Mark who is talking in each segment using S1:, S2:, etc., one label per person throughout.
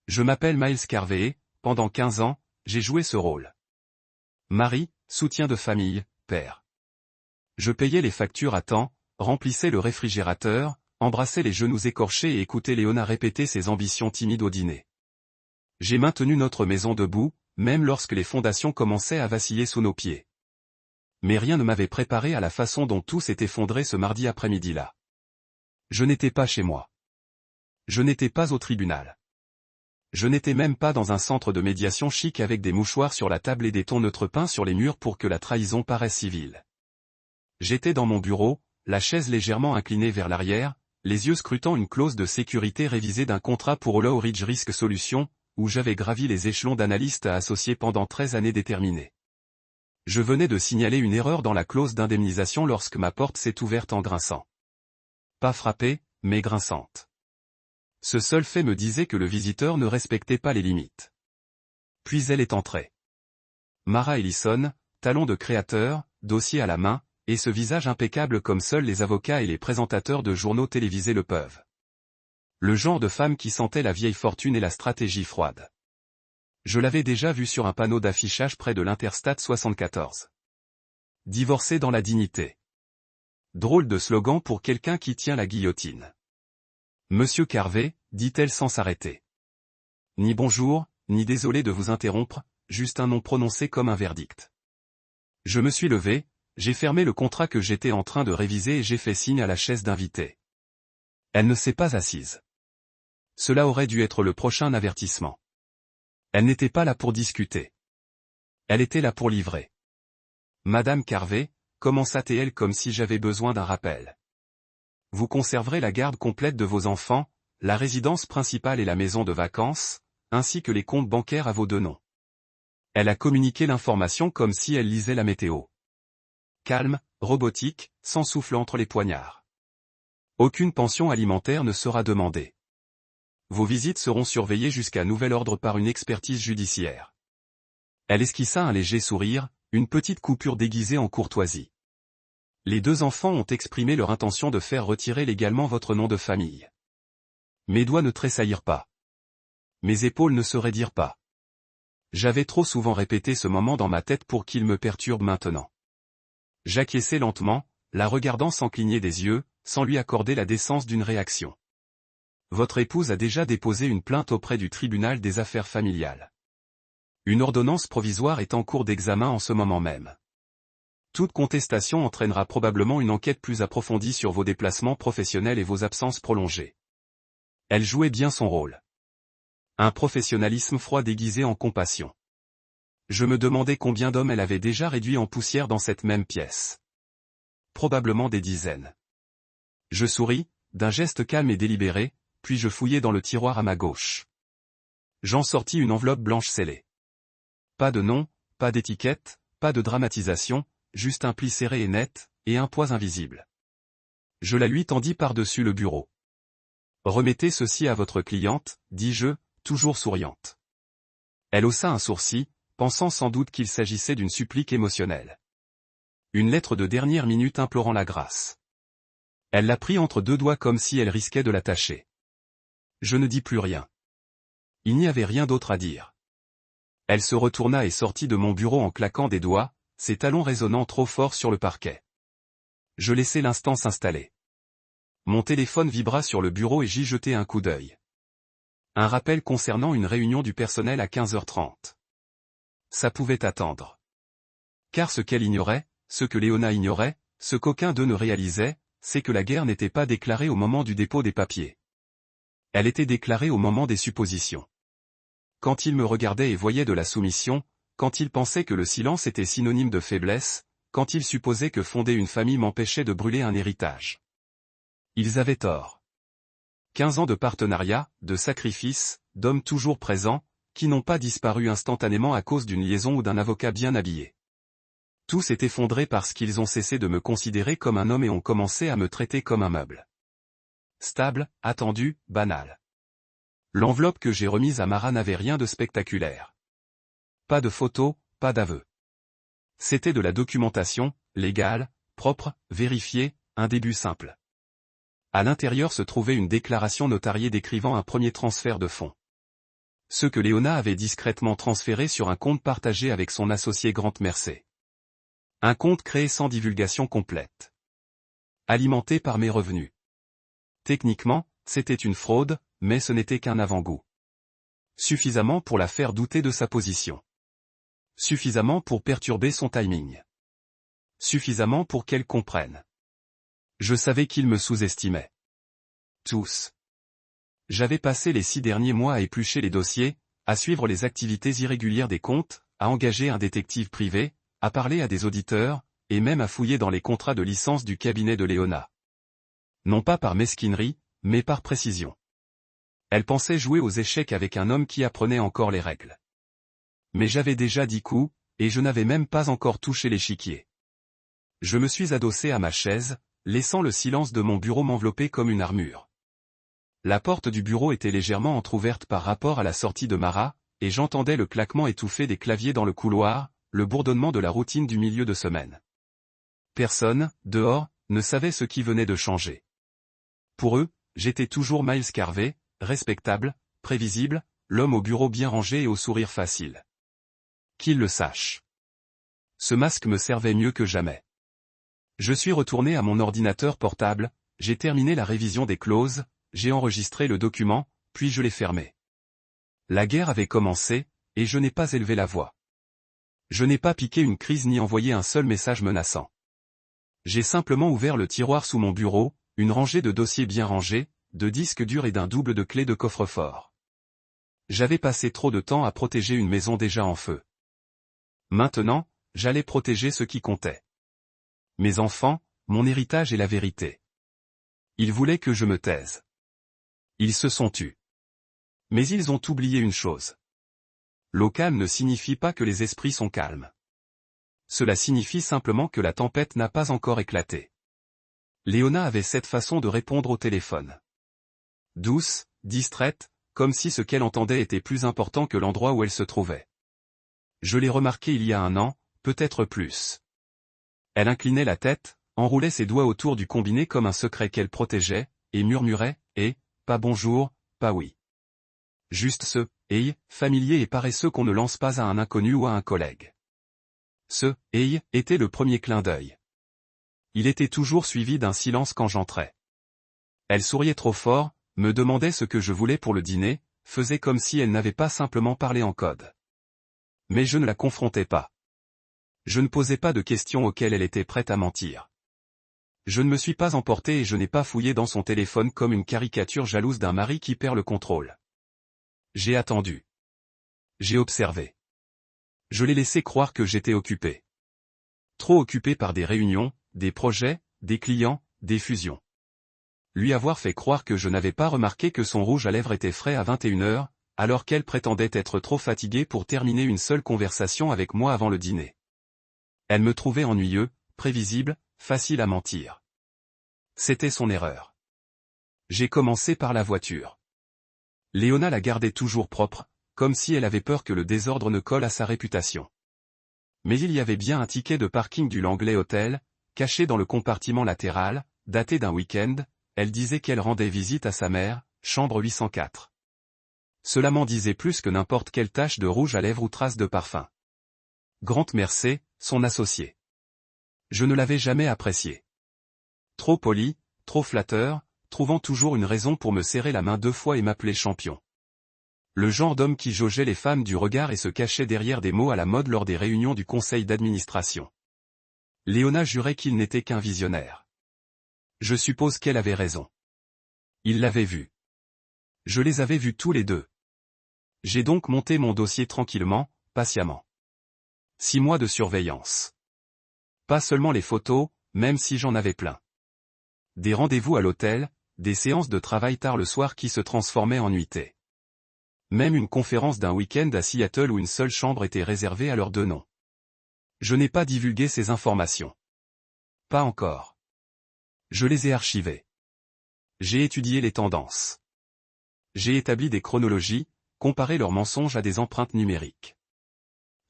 S1: Je m'appelle Miles Carvey et, pendant 15 ans, j'ai joué ce rôle. Mari, soutien de famille, père. Je payais les factures à temps, remplissais le réfrigérateur, embrassais les genoux écorchés et écoutais Léona répéter ses ambitions timides au dîner. J'ai maintenu notre maison debout, même lorsque les fondations commençaient à vaciller sous nos pieds. Mais rien ne m'avait préparé à la façon dont tout s'est effondré ce mardi après-midi-là. Je n'étais pas chez moi. Je n'étais pas au tribunal. Je n'étais même pas dans un centre de médiation chic avec des mouchoirs sur la table et des tons neutres peints sur les murs pour que la trahison paraisse civile. J'étais dans mon bureau, la chaise légèrement inclinée vers l'arrière, les yeux scrutant une clause de sécurité révisée d'un contrat pour Hollow Ridge Risk Solutions, où j'avais gravi les échelons d'analyste à associé pendant 13 années déterminées. Je venais de signaler une erreur dans la clause d'indemnisation lorsque ma porte s'est ouverte en grinçant. Pas frappée, mais grinçante. Ce seul fait me disait que le visiteur ne respectait pas les limites. Puis elle est entrée. Mara Ellison, talon de créateur, dossier à la main, et ce visage impeccable comme seuls les avocats et les présentateurs de journaux télévisés le peuvent. Le genre de femme qui sentait la vieille fortune et la stratégie froide. Je l'avais déjà vue sur un panneau d'affichage près de l'Interstate 74. Divorcée dans la dignité. Drôle de slogan pour quelqu'un qui tient la guillotine. Monsieur Carvey, dit-elle sans s'arrêter. Ni bonjour, ni désolé de vous interrompre, juste un nom prononcé comme un verdict. Je me suis levé, j'ai fermé le contrat que j'étais en train de réviser et j'ai fait signe à la chaise d'invité. Elle ne s'est pas assise. Cela aurait dû être le prochain avertissement. Elle n'était pas là pour discuter. Elle était là pour livrer. Madame Carvey, commença-t-elle comme si j'avais besoin d'un rappel. Vous conserverez la garde complète de vos enfants, la résidence principale et la maison de vacances, ainsi que les comptes bancaires à vos deux noms. Elle a communiqué l'information comme si elle lisait la météo. Calme, robotique, sans souffle entre les poignards. Aucune pension alimentaire ne sera demandée. Vos visites seront surveillées jusqu'à nouvel ordre par une expertise judiciaire. Elle esquissa un léger sourire, une petite coupure déguisée en courtoisie. Les deux enfants ont exprimé leur intention de faire retirer légalement votre nom de famille. Mes doigts ne tressaillirent pas. Mes épaules ne se raidirent pas. J'avais trop souvent répété ce moment dans ma tête pour qu'il me perturbe maintenant. J'acquiesçai lentement, la regardant sans cligner des yeux, sans lui accorder la décence d'une réaction. Votre épouse a déjà déposé une plainte auprès du tribunal des affaires familiales. Une ordonnance provisoire est en cours d'examen en ce moment même. Toute contestation entraînera probablement une enquête plus approfondie sur vos déplacements professionnels et vos absences prolongées. Elle jouait bien son rôle. Un professionnalisme froid déguisé en compassion. Je me demandais combien d'hommes elle avait déjà réduits en poussière dans cette même pièce. Probablement des dizaines. Je souris, d'un geste calme et délibéré, puis je fouillai dans le tiroir à ma gauche. J'en sortis une enveloppe blanche scellée. Pas de nom, pas d'étiquette, pas de dramatisation, juste un pli serré et net, et un poids invisible. Je la lui tendis par-dessus le bureau. Remettez ceci à votre cliente, dis-je, toujours souriante. Elle haussa un sourcil, pensant sans doute qu'il s'agissait d'une supplique émotionnelle. Une lettre de dernière minute implorant la grâce. Elle la prit entre deux doigts comme si elle risquait de l'attacher. Je ne dis plus rien. Il n'y avait rien d'autre à dire. Elle se retourna et sortit de mon bureau en claquant des doigts, ses talons résonnant trop fort sur le parquet. Je laissai l'instant s'installer. Mon téléphone vibra sur le bureau et j'y jetai un coup d'œil. Un rappel concernant une réunion du personnel à 15h30. Ça pouvait attendre. Car ce qu'elle ignorait, ce que Léona ignorait, ce qu'aucun d'eux ne réalisait, c'est que la guerre n'était pas déclarée au moment du dépôt des papiers. Elle était déclarée au moment des suppositions. Quand il me regardait et voyait de la soumission, quand il pensait que le silence était synonyme de faiblesse, quand il supposait que fonder une famille m'empêchait de brûler un héritage. Ils avaient tort. 15 ans de partenariat, de sacrifice, d'hommes toujours présents, qui n'ont pas disparu instantanément à cause d'une liaison ou d'un avocat bien habillé. Tout s'est effondré parce qu'ils ont cessé de me considérer comme un homme et ont commencé à me traiter comme un meuble. Stable, attendu, banal. L'enveloppe que j'ai remise à Mara n'avait rien de spectaculaire. Pas de photos, pas d'aveu. C'était de la documentation, légale, propre, vérifiée, un début simple. À l'intérieur se trouvait une déclaration notariée décrivant un premier transfert de fonds. Ceux que Léona avait discrètement transférés sur un compte partagé avec son associé Grant Mercer. Un compte créé sans divulgation complète. Alimenté par mes revenus. Techniquement, c'était une fraude, mais ce n'était qu'un avant-goût. Suffisamment pour la faire douter de sa position. Suffisamment pour perturber son timing. Suffisamment pour qu'elle comprenne. Je savais qu'il me sous-estimait. Tous. J'avais passé les 6 derniers mois à éplucher les dossiers, à suivre les activités irrégulières des comptes, à engager un détective privé, à parler à des auditeurs, et même à fouiller dans les contrats de licence du cabinet de Léona. Non pas par mesquinerie, mais par précision. Elle pensait jouer aux échecs avec un homme qui apprenait encore les règles. Mais j'avais déjà 10 coups, et je n'avais même pas encore touché l'échiquier. Je me suis adossé à ma chaise, laissant le silence de mon bureau m'envelopper comme une armure. La porte du bureau était légèrement entr'ouverte par rapport à la sortie de Mara, et j'entendais le claquement étouffé des claviers dans le couloir, le bourdonnement de la routine du milieu de semaine. Personne, dehors, ne savait ce qui venait de changer. Pour eux, j'étais toujours Miles Carvey, respectable, prévisible, l'homme au bureau bien rangé et au sourire facile. Qu'ils le sachent. Ce masque me servait mieux que jamais. Je suis retourné à mon ordinateur portable, j'ai terminé la révision des clauses, j'ai enregistré le document, puis je l'ai fermé. La guerre avait commencé, et je n'ai pas élevé la voix. Je n'ai pas piqué une crise ni envoyé un seul message menaçant. J'ai simplement ouvert le tiroir sous mon bureau, une rangée de dossiers bien rangés, de disques durs et d'un double de clés de coffre-fort. J'avais passé trop de temps à protéger une maison déjà en feu. Maintenant, j'allais protéger ce qui comptait. Mes enfants, mon héritage et la vérité. Ils voulaient que je me taise. Ils se sont tus. Mais ils ont oublié une chose. L'eau calme ne signifie pas que les esprits sont calmes. Cela signifie simplement que la tempête n'a pas encore éclaté. Léona avait cette façon de répondre au téléphone. Douce, distraite, comme si ce qu'elle entendait était plus important que l'endroit où elle se trouvait. Je l'ai remarqué il y a un an, peut-être plus. Elle inclinait la tête, enroulait ses doigts autour du combiné comme un secret qu'elle protégeait, et murmurait, pas bonjour, pas oui. Juste ce, familier et paresseux qu'on ne lance pas à un inconnu ou à un collègue. Ce, était le premier clin d'œil. Il était toujours suivi d'un silence quand j'entrais. Elle souriait trop fort, me demandait ce que je voulais pour le dîner, faisait comme si elle n'avait pas simplement parlé en code. Mais je ne la confrontais pas. Je ne posais pas de questions auxquelles elle était prête à mentir. Je ne me suis pas emporté et je n'ai pas fouillé dans son téléphone comme une caricature jalouse d'un mari qui perd le contrôle. J'ai attendu. J'ai observé. Je l'ai laissé croire que j'étais occupé. Trop occupé par des réunions, des projets, des clients, des fusions. Lui avoir fait croire que je n'avais pas remarqué que son rouge à lèvres était frais à 21h, alors qu'elle prétendait être trop fatiguée pour terminer une seule conversation avec moi avant le dîner. Elle me trouvait ennuyeux, prévisible, facile à mentir. C'était son erreur. J'ai commencé par la voiture. Léona la gardait toujours propre, comme si elle avait peur que le désordre ne colle à sa réputation. Mais il y avait bien un ticket de parking du Langley Hotel, caché dans le compartiment latéral, daté d'un week-end, elle disait qu'elle rendait visite à sa mère, chambre 804. Cela m'en disait plus que n'importe quelle tache de rouge à lèvres ou trace de parfum. Grant Mercer, son associé. Je ne l'avais jamais apprécié. Trop poli, trop flatteur, trouvant toujours une raison pour me serrer la main 2 fois et m'appeler champion. Le genre d'homme qui jaugeait les femmes du regard et se cachait derrière des mots à la mode lors des réunions du conseil d'administration. Léona jurait qu'il n'était qu'un visionnaire. Je suppose qu'elle avait raison. Il l'avait vu. Je les avais vus tous les deux. J'ai donc monté mon dossier tranquillement, patiemment. 6 mois de surveillance. Pas seulement les photos, même si j'en avais plein. Des rendez-vous à l'hôtel, des séances de travail tard le soir qui se transformaient en nuitées. Même une conférence d'un week-end à Seattle où une seule chambre était réservée à leurs 2 noms. Je n'ai pas divulgué ces informations. Pas encore. Je les ai archivées. J'ai étudié les tendances. J'ai établi des chronologies, comparé leurs mensonges à des empreintes numériques.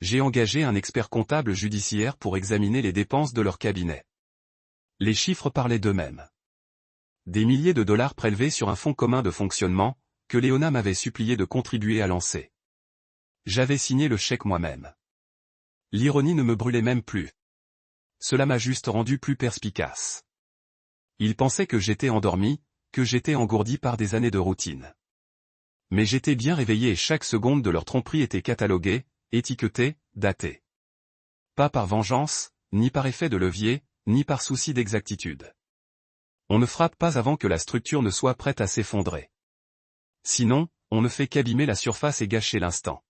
S1: J'ai engagé un expert comptable judiciaire pour examiner les dépenses de leur cabinet. Les chiffres parlaient d'eux-mêmes. Des milliers de dollars prélevés sur un fonds commun de fonctionnement, que Léona m'avait supplié de contribuer à lancer. J'avais signé le chèque moi-même. L'ironie ne me brûlait même plus. Cela m'a juste rendu plus perspicace. Ils pensaient que j'étais endormi, que j'étais engourdi par des années de routine. Mais j'étais bien réveillé et chaque seconde de leur tromperie était cataloguée, étiquetée, datée. Pas par vengeance, ni par effet de levier, ni par souci d'exactitude. On ne frappe pas avant que la structure ne soit prête à s'effondrer. Sinon, on ne fait qu'abîmer la surface et gâcher l'instant.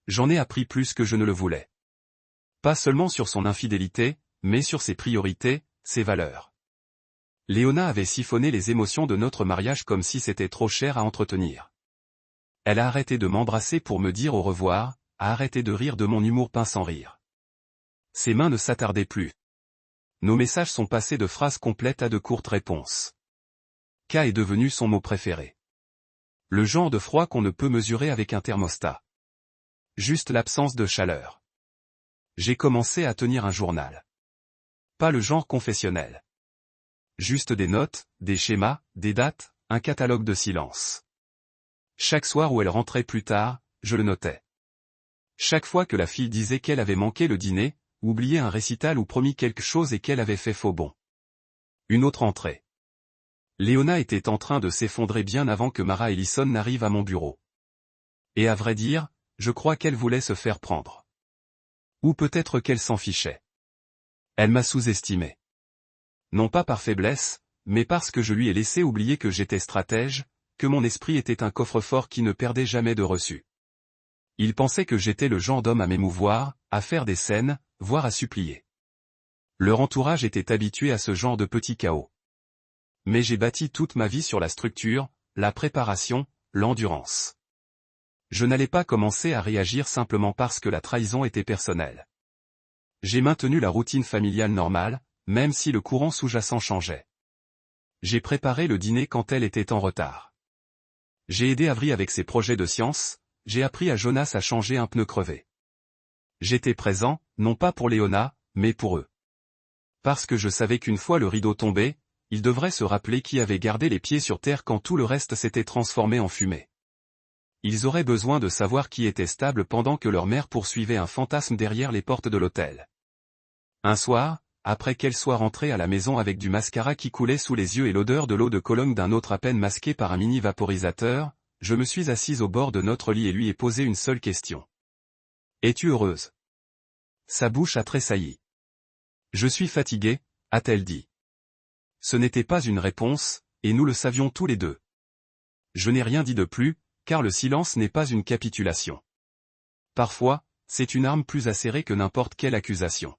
S1: J'en ai appris plus que je ne le voulais. Pas seulement sur son infidélité, mais sur ses priorités, ses valeurs. Léona avait siphonné les émotions de notre mariage comme si c'était trop cher à entretenir. Elle a arrêté de m'embrasser pour me dire au revoir, a arrêté de rire de mon humour pince sans rire. Ses mains ne s'attardaient plus. Nos messages sont passés de phrases complètes à de courtes réponses. K est devenu son mot préféré. Le genre de froid qu'on ne peut mesurer avec un thermostat. Juste l'absence de chaleur. J'ai commencé à tenir un journal. Pas le genre confessionnel. Juste des notes, des schémas, des dates, un catalogue de silence. Chaque soir où elle rentrait plus tard, je le notais. Chaque fois que la fille disait qu'elle avait manqué le dîner, oublié un récital ou promis quelque chose et qu'elle avait fait faux bond. Une autre entrée. Léona était en train de s'effondrer bien avant que Mara Ellison n'arrive à mon bureau. Et à vrai dire, je crois qu'elle voulait se faire prendre. Ou peut-être qu'elle s'en fichait. Elle m'a sous-estimé. Non pas par faiblesse, mais parce que je lui ai laissé oublier que j'étais stratège, que mon esprit était un coffre-fort qui ne perdait jamais de reçu. Il pensait que j'étais le genre d'homme à m'émouvoir, à faire des scènes, voire à supplier. Leur entourage était habitué à ce genre de petits chaos. Mais j'ai bâti toute ma vie sur la structure, la préparation, l'endurance. Je n'allais pas commencer à réagir simplement parce que la trahison était personnelle. J'ai maintenu la routine familiale normale, même si le courant sous-jacent changeait. J'ai préparé le dîner quand elle était en retard. J'ai aidé Avery avec ses projets de science, j'ai appris à Jonas à changer un pneu crevé. J'étais présent, non pas pour Léona, mais pour eux. Parce que je savais qu'une fois le rideau tombé, ils devraient se rappeler qui avait gardé les pieds sur terre quand tout le reste s'était transformé en fumée. Ils auraient besoin de savoir qui était stable pendant que leur mère poursuivait un fantasme derrière les portes de l'hôtel. Un soir, après qu'elle soit rentrée à la maison avec du mascara qui coulait sous les yeux et l'odeur de l'eau de Cologne d'un autre à peine masqué par un mini vaporisateur, je me suis assise au bord de notre lit et lui ai posé une seule question. Es-tu heureuse? Sa bouche a tressailli. Je suis fatiguée, a-t-elle dit. Ce n'était pas une réponse, et nous le savions tous les deux. Je n'ai rien dit de plus, car le silence n'est pas une capitulation. Parfois, c'est une arme plus acérée que n'importe quelle accusation.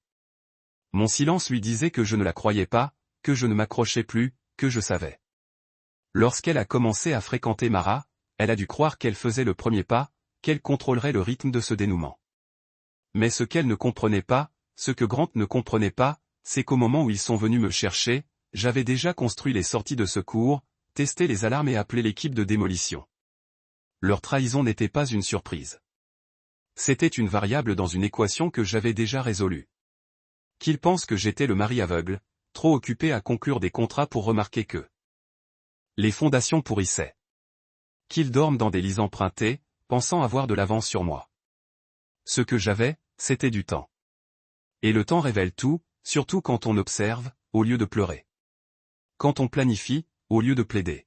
S1: Mon silence lui disait que je ne la croyais pas, que je ne m'accrochais plus, que je savais. Lorsqu'elle a commencé à fréquenter Mara, elle a dû croire qu'elle faisait le premier pas, qu'elle contrôlerait le rythme de ce dénouement. Mais ce qu'elle ne comprenait pas, ce que Grant ne comprenait pas, c'est qu'au moment où ils sont venus me chercher, j'avais déjà construit les sorties de secours, testé les alarmes et appelé l'équipe de démolition. Leur trahison n'était pas une surprise. C'était une variable dans une équation que j'avais déjà résolue. Qu'ils pensent que j'étais le mari aveugle, trop occupé à conclure des contrats pour remarquer que les fondations pourrissaient. Qu'ils dorment dans des lits empruntés, pensant avoir de l'avance sur moi. Ce que j'avais, c'était du temps. Et le temps révèle tout, surtout quand on observe, au lieu de pleurer. Quand on planifie, au lieu de plaider.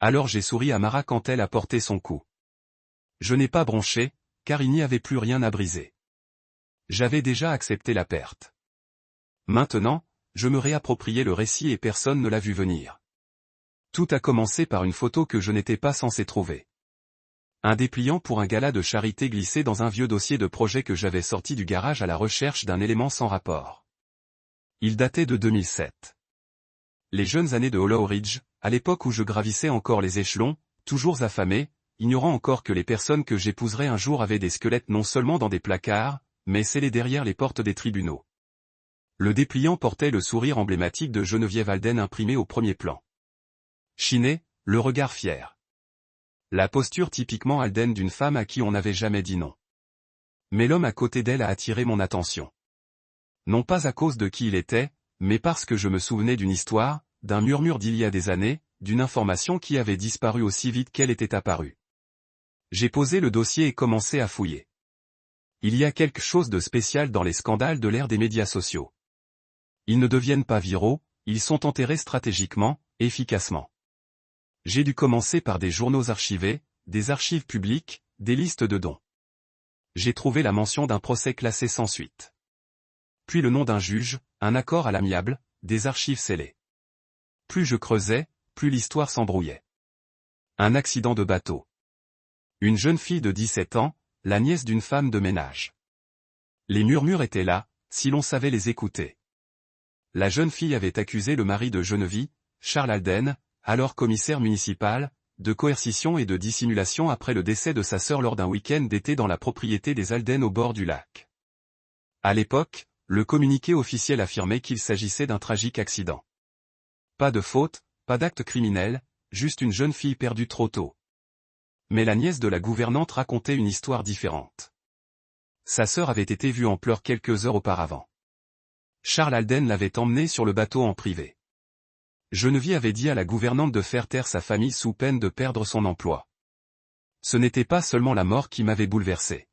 S1: Alors j'ai souri à Mara quand elle a porté son coup. Je n'ai pas bronché, car il n'y avait plus rien à briser. J'avais déjà accepté la perte. Maintenant, je me réappropriais le récit et personne ne l'a vu venir. Tout a commencé par une photo que je n'étais pas censé trouver. Un dépliant pour un gala de charité glissé dans un vieux dossier de projet que j'avais sorti du garage à la recherche d'un élément sans rapport. Il datait de 2007. Les jeunes années de Hollow Ridge, à l'époque où je gravissais encore les échelons, toujours affamé, ignorant encore que les personnes que j'épouserais un jour avaient des squelettes non seulement dans des placards, mais scellés derrière les portes des tribunaux. Le dépliant portait le sourire emblématique de Geneviève Alden imprimé au premier plan. Chiné, le regard fier. La posture typiquement Alden d'une femme à qui on n'avait jamais dit non. Mais l'homme à côté d'elle a attiré mon attention. Non pas à cause de qui il était, mais parce que je me souvenais d'une histoire, d'un murmure d'il y a des années, d'une information qui avait disparu aussi vite qu'elle était apparue. J'ai posé le dossier et commencé à fouiller. Il y a quelque chose de spécial dans les scandales de l'ère des médias sociaux. Ils ne deviennent pas viraux, ils sont enterrés stratégiquement, efficacement. J'ai dû commencer par des journaux archivés, des archives publiques, des listes de dons. J'ai trouvé la mention d'un procès classé sans suite. Puis le nom d'un juge, un accord à l'amiable, des archives scellées. Plus je creusais, plus l'histoire s'embrouillait. Un accident de bateau. Une jeune fille de 17 ans, la nièce d'une femme de ménage. Les murmures étaient là, si l'on savait les écouter. La jeune fille avait accusé le mari de Genevie, Charles Alden, alors commissaire municipal, de coercition et de dissimulation après le décès de sa sœur lors d'un week-end d'été dans la propriété des Alden au bord du lac. À l'époque, le communiqué officiel affirmait qu'il s'agissait d'un tragique accident. Pas de faute, pas d'acte criminel, juste une jeune fille perdue trop tôt. Mais la nièce de la gouvernante racontait une histoire différente. Sa sœur avait été vue en pleurs quelques heures auparavant. Charles Alden l'avait emmenée sur le bateau en privé. Genevie avait dit à la gouvernante de faire taire sa famille sous peine de perdre son emploi. Ce n'était pas seulement la mort qui m'avait bouleversé.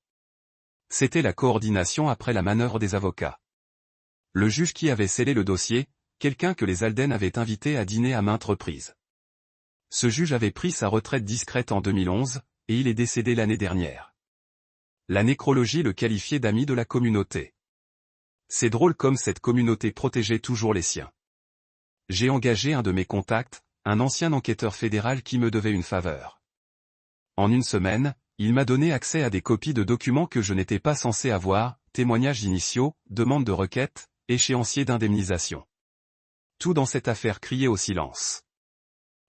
S1: C'était la coordination après la manœuvre des avocats. Le juge qui avait scellé le dossier, quelqu'un que les Alden avaient invité à dîner à maintes reprises. Ce juge avait pris sa retraite discrète en 2011, et il est décédé l'année dernière. La nécrologie le qualifiait d'ami de la communauté. C'est drôle comme cette communauté protégeait toujours les siens. J'ai engagé un de mes contacts, un ancien enquêteur fédéral qui me devait une faveur. En une semaine, il m'a donné accès à des copies de documents que je n'étais pas censé avoir, témoignages initiaux, demandes de requête, échéanciers d'indemnisation. Tout dans cette affaire criait au silence.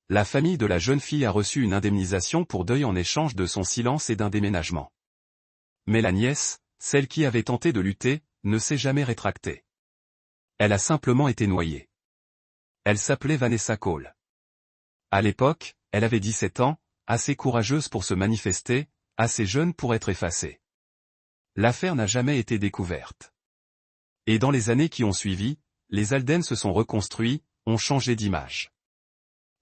S1: La famille de la jeune fille a reçu une indemnisation pour deuil en échange de son silence et d'un déménagement. Mais la nièce, celle qui avait tenté de lutter, ne s'est jamais rétractée. Elle a simplement été noyée. Elle s'appelait Vanessa Cole. À l'époque, elle avait 17 ans, assez courageuse pour se manifester, assez jeune pour être effacée. L'affaire n'a jamais été découverte. Et dans les années qui ont suivi, les Alden se sont reconstruits, ont changé d'image.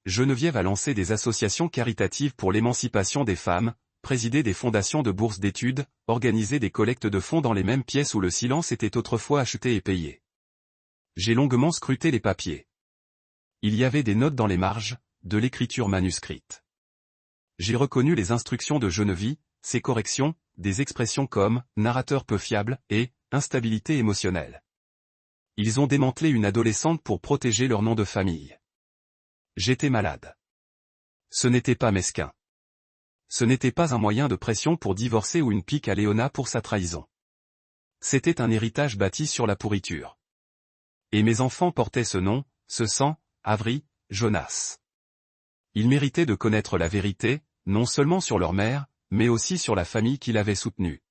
S1: Geneviève a lancé des associations caritatives pour l'émancipation des femmes, présidé des fondations de bourses d'études, organisé des collectes de fonds dans les mêmes pièces où le silence était autrefois acheté et payé. J'ai longuement scruté les papiers. Il y avait des notes dans les marges, de l'écriture manuscrite. J'ai reconnu les instructions de Genevie, ses corrections, des expressions comme « narrateur peu fiable » et « instabilité émotionnelle ». Ils ont démantelé une adolescente pour protéger leur nom de famille. J'étais malade. Ce n'était pas mesquin. Ce n'était pas un moyen de pression pour divorcer ou une pique à Léona pour sa trahison. C'était un héritage bâti sur la pourriture. Et mes enfants portaient ce nom, ce sang, Avery, Jonas. Ils méritaient de connaître la vérité, non seulement sur leur mère, mais aussi sur la famille qui l'avait soutenue.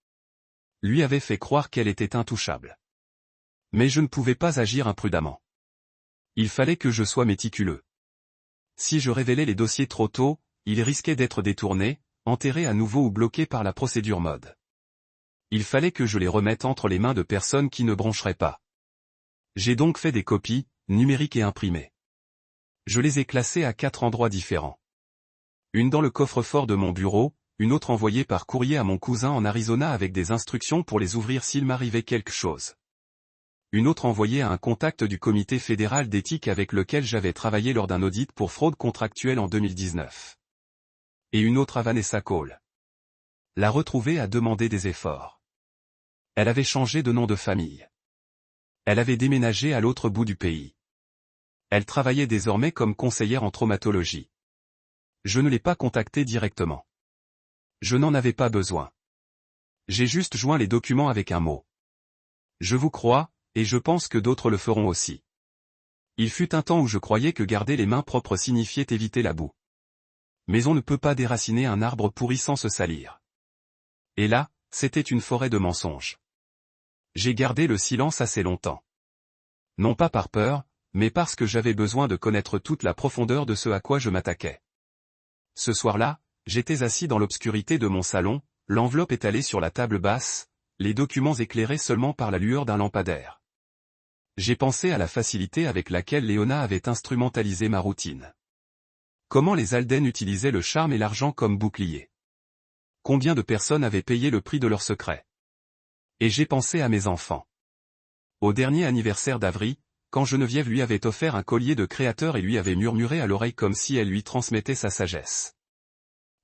S1: Lui avait fait croire qu'elle était intouchable. Mais je ne pouvais pas agir imprudemment. Il fallait que je sois méticuleux. Si je révélais les dossiers trop tôt, ils risquaient d'être détournés, enterrés à nouveau ou bloqués par la procédure mode. Il fallait que je les remette entre les mains de personnes qui ne broncheraient pas. J'ai donc fait des copies, numériques et imprimées. Je les ai classées à 4 endroits différents. Une dans le coffre-fort de mon bureau, une autre envoyée par courrier à mon cousin en Arizona avec des instructions pour les ouvrir s'il m'arrivait quelque chose. Une autre envoyée à un contact du comité fédéral d'éthique avec lequel j'avais travaillé lors d'un audit pour fraude contractuelle en 2019. Et une autre à Vanessa Cole. La retrouver a demandé des efforts. Elle avait changé de nom de famille. Elle avait déménagé à l'autre bout du pays. Elle travaillait désormais comme conseillère en traumatologie. Je ne l'ai pas contactée directement. Je n'en avais pas besoin. J'ai juste joint les documents avec un mot. Je vous crois, et je pense que d'autres le feront aussi. Il fut un temps où je croyais que garder les mains propres signifiait éviter la boue. Mais on ne peut pas déraciner un arbre pourri sans se salir. Et là, c'était une forêt de mensonges. J'ai gardé le silence assez longtemps. Non pas par peur, mais parce que j'avais besoin de connaître toute la profondeur de ce à quoi je m'attaquais. Ce soir-là, j'étais assis dans l'obscurité de mon salon, l'enveloppe étalée sur la table basse, les documents éclairés seulement par la lueur d'un lampadaire. J'ai pensé à la facilité avec laquelle Léona avait instrumentalisé ma routine. Comment les Alden utilisaient le charme et l'argent comme bouclier. Combien de personnes avaient payé le prix de leur secret. Et j'ai pensé à mes enfants. Au dernier anniversaire d'Avery, quand Geneviève lui avait offert un collier de créateur et lui avait murmuré à l'oreille comme si elle lui transmettait sa sagesse.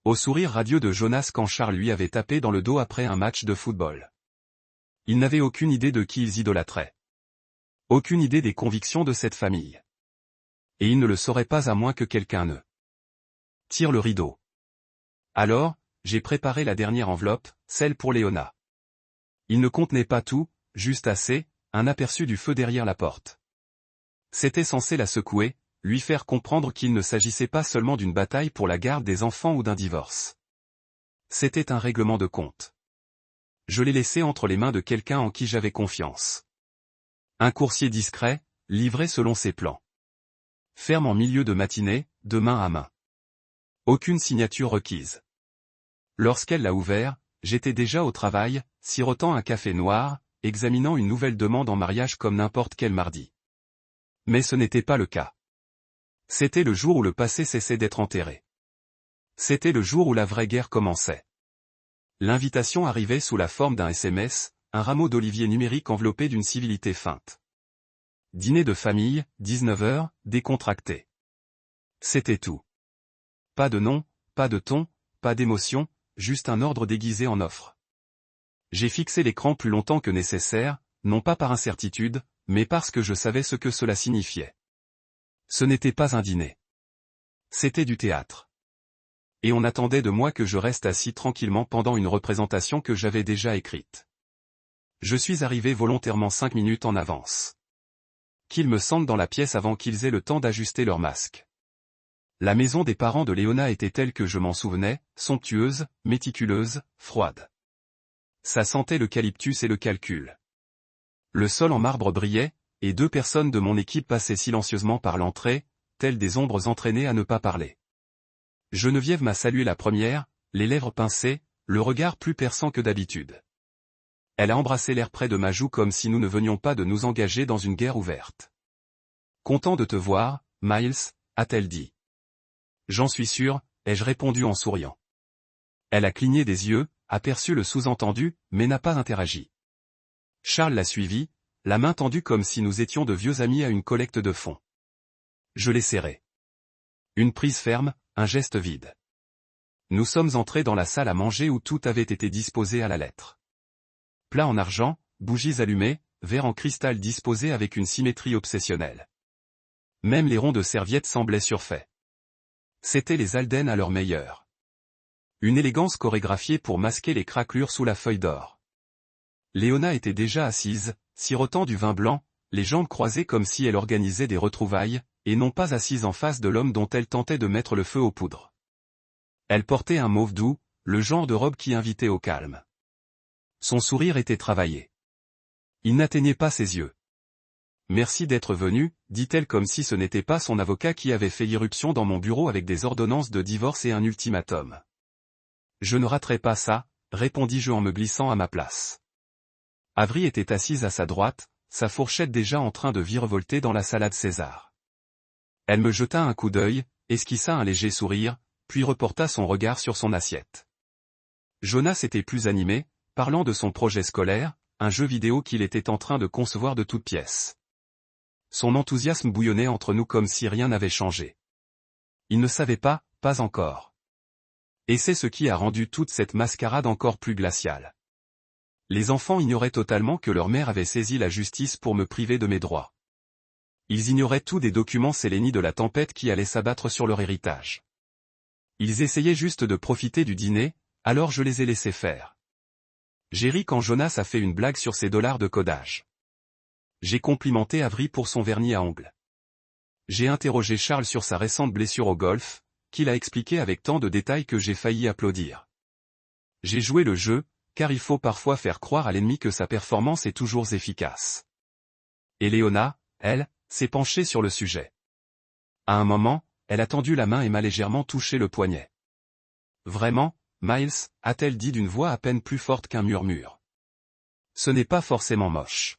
S1: Au sourire radieux de Jonas quand Charles lui avait tapé dans le dos après un match de football. Ils n'avaient aucune idée de qui ils idolâtraient. Aucune idée des convictions de cette famille. Et ils ne le sauraient pas à moins que quelqu'un ne tire le rideau. Alors, j'ai préparé la dernière enveloppe, celle pour Léona. Il ne contenait pas tout, juste assez, un aperçu du feu derrière la porte. C'était censé la secouer, lui faire comprendre qu'il ne s'agissait pas seulement d'une bataille pour la garde des enfants ou d'un divorce. C'était un règlement de compte. Je l'ai laissé entre les mains de quelqu'un en qui j'avais confiance. Un coursier discret, livré selon ses plans. Ferme en milieu de matinée, de main à main. Aucune signature requise. Lorsqu'elle l'a ouvert, j'étais déjà au travail, sirotant un café noir, examinant une nouvelle demande en mariage comme n'importe quel mardi. Mais ce n'était pas le cas. C'était le jour où le passé cessait d'être enterré. C'était le jour où la vraie guerre commençait. L'invitation arrivait sous la forme d'un SMS, un rameau d'olivier numérique enveloppé d'une civilité feinte. Dîner de famille, 19h, décontracté. C'était tout. Pas de nom, pas de ton, pas d'émotion, juste un ordre déguisé en offre. J'ai fixé l'écran plus longtemps que nécessaire, non pas par incertitude, mais parce que je savais ce que cela signifiait. Ce n'était pas un dîner. C'était du théâtre. Et on attendait de moi que je reste assis tranquillement pendant une représentation que j'avais déjà écrite. Je suis arrivé volontairement 5 minutes en avance. Qu'ils me sentent dans la pièce avant qu'ils aient le temps d'ajuster leur masque. La maison des parents de Léona était telle que je m'en souvenais, somptueuse, méticuleuse, froide. Ça sentait l'eucalyptus et le calcul. Le sol en marbre brillait, et 2 personnes de mon équipe passaient silencieusement par l'entrée, telles des ombres entraînées à ne pas parler. Geneviève m'a salué la première, les lèvres pincées, le regard plus perçant que d'habitude. Elle a embrassé l'air près de ma joue comme si nous ne venions pas de nous engager dans une guerre ouverte. « Content de te voir, Miles », a-t-elle dit. « J'en suis sûr », ai-je répondu en souriant. Elle a cligné des yeux, aperçu le sous-entendu, mais n'a pas interagi. Charles l'a suivi, la main tendue comme si nous étions de vieux amis à une collecte de fonds. Je l'ai serré. Une prise ferme, un geste vide. Nous sommes entrés dans la salle à manger où tout avait été disposé à la lettre. Plat en argent, bougies allumées, verres en cristal disposés avec une symétrie obsessionnelle. Même les ronds de serviettes semblaient surfaits. C'étaient les Alden à leur meilleur. Une élégance chorégraphiée pour masquer les craquelures sous la feuille d'or. Léona était déjà assise, sirotant du vin blanc, les jambes croisées comme si elle organisait des retrouvailles, et non pas assise en face de l'homme dont elle tentait de mettre le feu aux poudres. Elle portait un mauve doux, le genre de robe qui invitait au calme. Son sourire était travaillé. Il n'atteignait pas ses yeux. « Merci d'être venu », dit-elle comme si ce n'était pas son avocat qui avait fait irruption dans mon bureau avec des ordonnances de divorce et un ultimatum. « Je ne raterai pas ça », répondis-je en me glissant à ma place. Avery était assise à sa droite, sa fourchette déjà en train de virevolter dans la salade César. Elle me jeta un coup d'œil, esquissa un léger sourire, puis reporta son regard sur son assiette. Jonas était plus animé, parlant de son projet scolaire, un jeu vidéo qu'il était en train de concevoir de toutes pièces. Son enthousiasme bouillonnait entre nous comme si rien n'avait changé. Il ne savait pas encore. Et c'est ce qui a rendu toute cette mascarade encore plus glaciale. Les enfants ignoraient totalement que leur mère avait saisi la justice pour me priver de mes droits. Ils ignoraient tout des documents sélénis de la tempête qui allait s'abattre sur leur héritage. Ils essayaient juste de profiter du dîner, alors je les ai laissés faire. J'ai ri quand Jonas a fait une blague sur ses dollars de codage. J'ai complimenté Avery pour son vernis à ongles. J'ai interrogé Charles sur sa récente blessure au golf, qu'il a expliqué avec tant de détails que j'ai failli applaudir. J'ai joué le jeu, car il faut parfois faire croire à l'ennemi que sa performance est toujours efficace. Et Léona, elle, s'est penchée sur le sujet. À un moment, elle a tendu la main et m'a légèrement touché le poignet. « Vraiment, Miles ?» a-t-elle dit d'une voix à peine plus forte qu'un murmure. « Ce n'est pas forcément moche.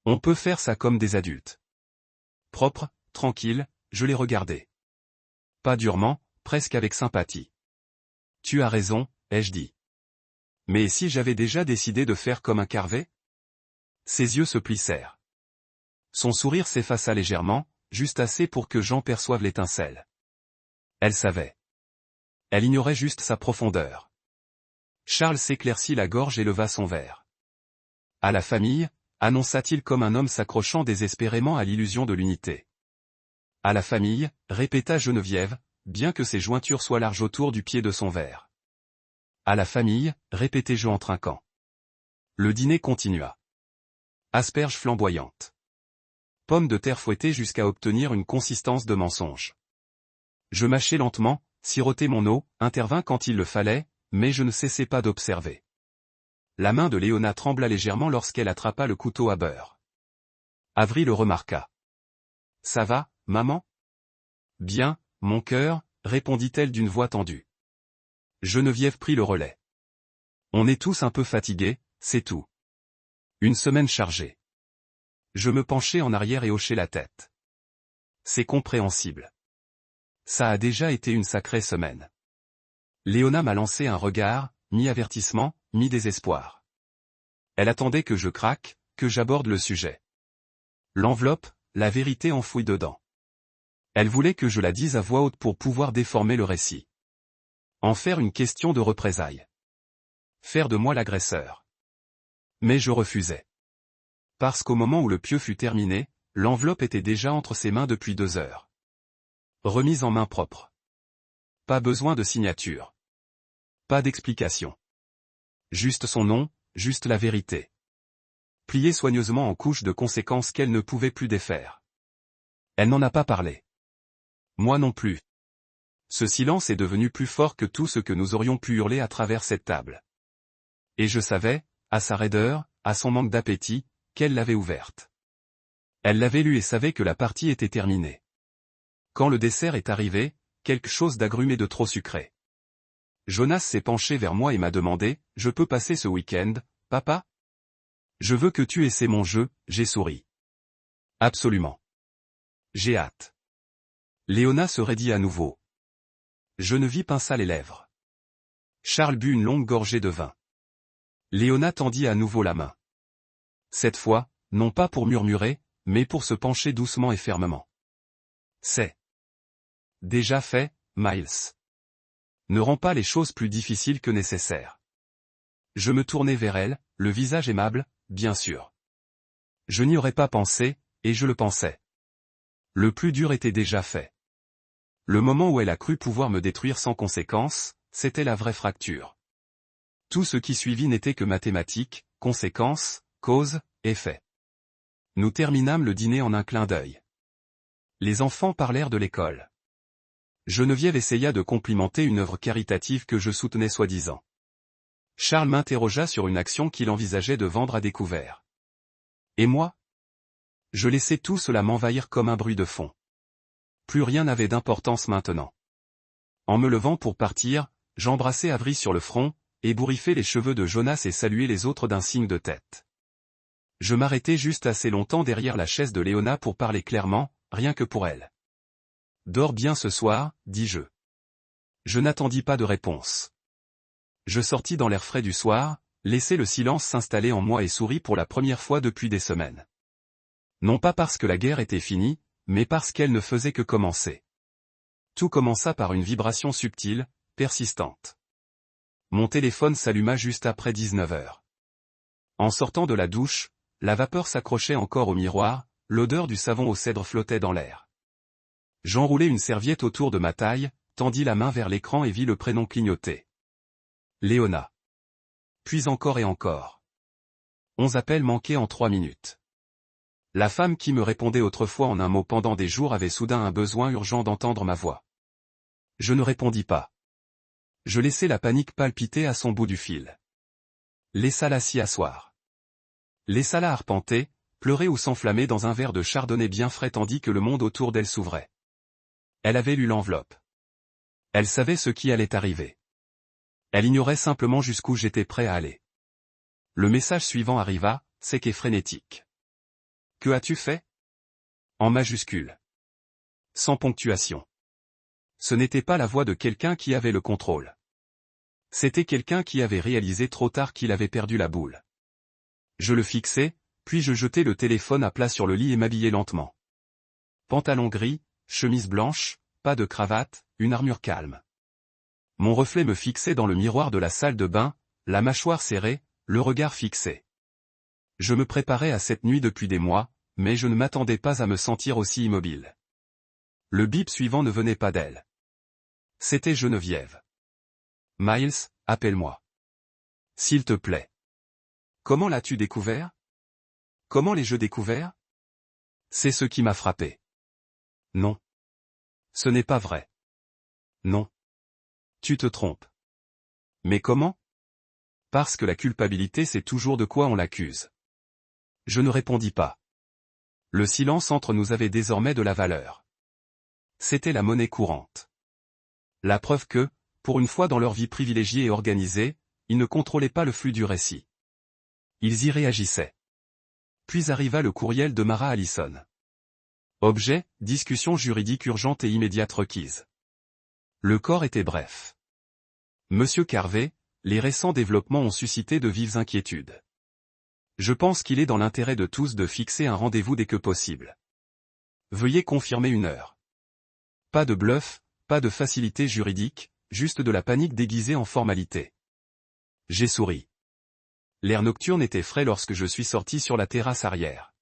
S1: On peut faire ça comme des adultes. » Propre, tranquille, je l'ai regardé. Pas durement, presque avec sympathie. Tu as raison, ai-je dit. Mais si j'avais déjà décidé de faire comme un Carvet? Ses yeux se plissèrent. Son sourire s'effaça légèrement, juste assez pour que Jean perçoive l'étincelle. Elle savait. Elle ignorait juste sa profondeur. Charles s'éclaircit la gorge et leva son verre. À la famille, annonça-t-il comme un homme s'accrochant désespérément à l'illusion de l'unité. À la famille, répéta Geneviève, bien que ses jointures soient larges autour du pied de son verre. À la famille, répétait-je en trinquant. Le dîner continua. Asperges flamboyantes. Pommes de terre fouettées jusqu'à obtenir une consistance de mensonge. Je mâchais lentement, sirotais mon eau, intervins quand il le fallait, mais je ne cessais pas d'observer. La main de Léona trembla légèrement lorsqu'elle attrapa le couteau à beurre. Avril le remarqua. « Ça va, maman ?»« Bien, mon cœur, répondit-elle d'une voix tendue. Geneviève prit le relais. On est tous un peu fatigués, c'est tout. Une semaine chargée. Je me penchai en arrière et hochai la tête. C'est compréhensible. Ça a déjà été une sacrée semaine. Léona m'a lancé un regard, mi-avertissement, mi-désespoir. Elle attendait que je craque, que j'aborde le sujet. L'enveloppe, la vérité enfouie dedans. Elle voulait que je la dise à voix haute pour pouvoir déformer le récit. En faire une question de représailles. Faire de moi l'agresseur. Mais je refusais. Parce qu'au moment où le pieu fut terminé, l'enveloppe était déjà entre ses mains depuis 2 heures. Remise en main propre. Pas besoin de signature. Pas d'explication. Juste son nom, juste la vérité. Pliée soigneusement en couches de conséquences qu'elle ne pouvait plus défaire. Elle n'en a pas parlé. Moi non plus. Ce silence est devenu plus fort que tout ce que nous aurions pu hurler à travers cette table. Et je savais, à sa raideur, à son manque d'appétit, qu'elle l'avait ouverte. Elle l'avait lue et savait que la partie était terminée. Quand le dessert est arrivé, quelque chose d'agrumé de trop sucré. Jonas s'est penché vers moi et m'a demandé, « Je peux passer ce week-end, papa ?» Je veux que tu essaies mon jeu, j'ai souri. Absolument. J'ai hâte. Léona se raidit à nouveau. Geneviève pinça les lèvres. Charles but une longue gorgée de vin. Léona tendit à nouveau la main. Cette fois, non pas pour murmurer, mais pour se pencher doucement et fermement. C'est déjà fait, Miles. Ne rends pas les choses plus difficiles que nécessaire. Je me tournai vers elle, le visage aimable, bien sûr. Je n'y aurais pas pensé, et je le pensais. Le plus dur était déjà fait. Le moment où elle a cru pouvoir me détruire sans conséquence, c'était la vraie fracture. Tout ce qui suivit n'était que mathématiques, conséquences, cause, effet. Nous terminâmes le dîner en un clin d'œil. Les enfants parlèrent de l'école. Geneviève essaya de complimenter une œuvre caritative que je soutenais soi-disant. Charles m'interrogea sur une action qu'il envisageait de vendre à découvert. Et moi? Je laissais tout cela m'envahir comme un bruit de fond. Plus rien n'avait d'importance maintenant. En me levant pour partir, j'embrassai Avril sur le front, ébouriffai les cheveux de Jonas et saluai les autres d'un signe de tête. Je m'arrêtai juste assez longtemps derrière la chaise de Léona pour parler clairement, rien que pour elle. « Dors bien ce soir, dis-je. » Je n'attendis pas de réponse. Je sortis dans l'air frais du soir, laissai le silence s'installer en moi et souris pour la première fois depuis des semaines. Non pas parce que la guerre était finie, mais parce qu'elle ne faisait que commencer. Tout commença par une vibration subtile, persistante. Mon téléphone s'alluma juste après 19 heures. En sortant de la douche, la vapeur s'accrochait encore au miroir, l'odeur du savon au cèdre flottait dans l'air. J'enroulai une serviette autour de ma taille, tendis la main vers l'écran et vis le prénom clignoter. Léona. Puis encore et encore. 11 appels manqués en 3 minutes. La femme qui me répondait autrefois en un mot pendant des jours avait soudain un besoin urgent d'entendre ma voix. Je ne répondis pas. Je laissai la panique palpiter à son bout du fil. Laissa-la s'y asseoir. Laissa-la arpenter, pleurer ou s'enflammer dans un verre de chardonnay bien frais tandis que le monde autour d'elle s'ouvrait. Elle avait lu l'enveloppe. Elle savait ce qui allait arriver. Elle ignorait simplement jusqu'où j'étais prêt à aller. Le message suivant arriva, sec et frénétique. Que as-tu fait? En majuscule. Sans ponctuation. Ce n'était pas la voix de quelqu'un qui avait le contrôle. C'était quelqu'un qui avait réalisé trop tard qu'il avait perdu la boule. Je le fixai, puis je jetai le téléphone à plat sur le lit et m'habillai lentement. Pantalon gris, chemise blanche, pas de cravate, une armure calme. Mon reflet me fixait dans le miroir de la salle de bain, la mâchoire serrée, le regard fixé. Je me préparais à cette nuit depuis des mois, mais je ne m'attendais pas à me sentir aussi immobile. Le bip suivant ne venait pas d'elle. C'était Geneviève. « Miles, appelle-moi. S'il te plaît. » « Comment l'as-tu découvert ? Comment l'ai-je découvert ? » C'est ce qui m'a frappé. « Non. Ce n'est pas vrai. Non. Tu te trompes. » « Mais comment ? » « Parce que la culpabilité c'est toujours de quoi on l'accuse. » Je ne répondis pas. Le silence entre nous avait désormais de la valeur. C'était la monnaie courante. La preuve que, pour une fois dans leur vie privilégiée et organisée, ils ne contrôlaient pas le flux du récit. Ils y réagissaient. Puis arriva le courriel de Mara Allison. Objet, discussion juridique urgente et immédiate requise. Le corps était bref. Monsieur Carvey, les récents développements ont suscité de vives inquiétudes. Je pense qu'il est dans l'intérêt de tous de fixer un rendez-vous dès que possible. Veuillez confirmer une heure. Pas de bluff, pas de facilité juridique, juste de la panique déguisée en formalité. J'ai souri. L'air nocturne était frais lorsque je suis sorti sur la terrasse arrière.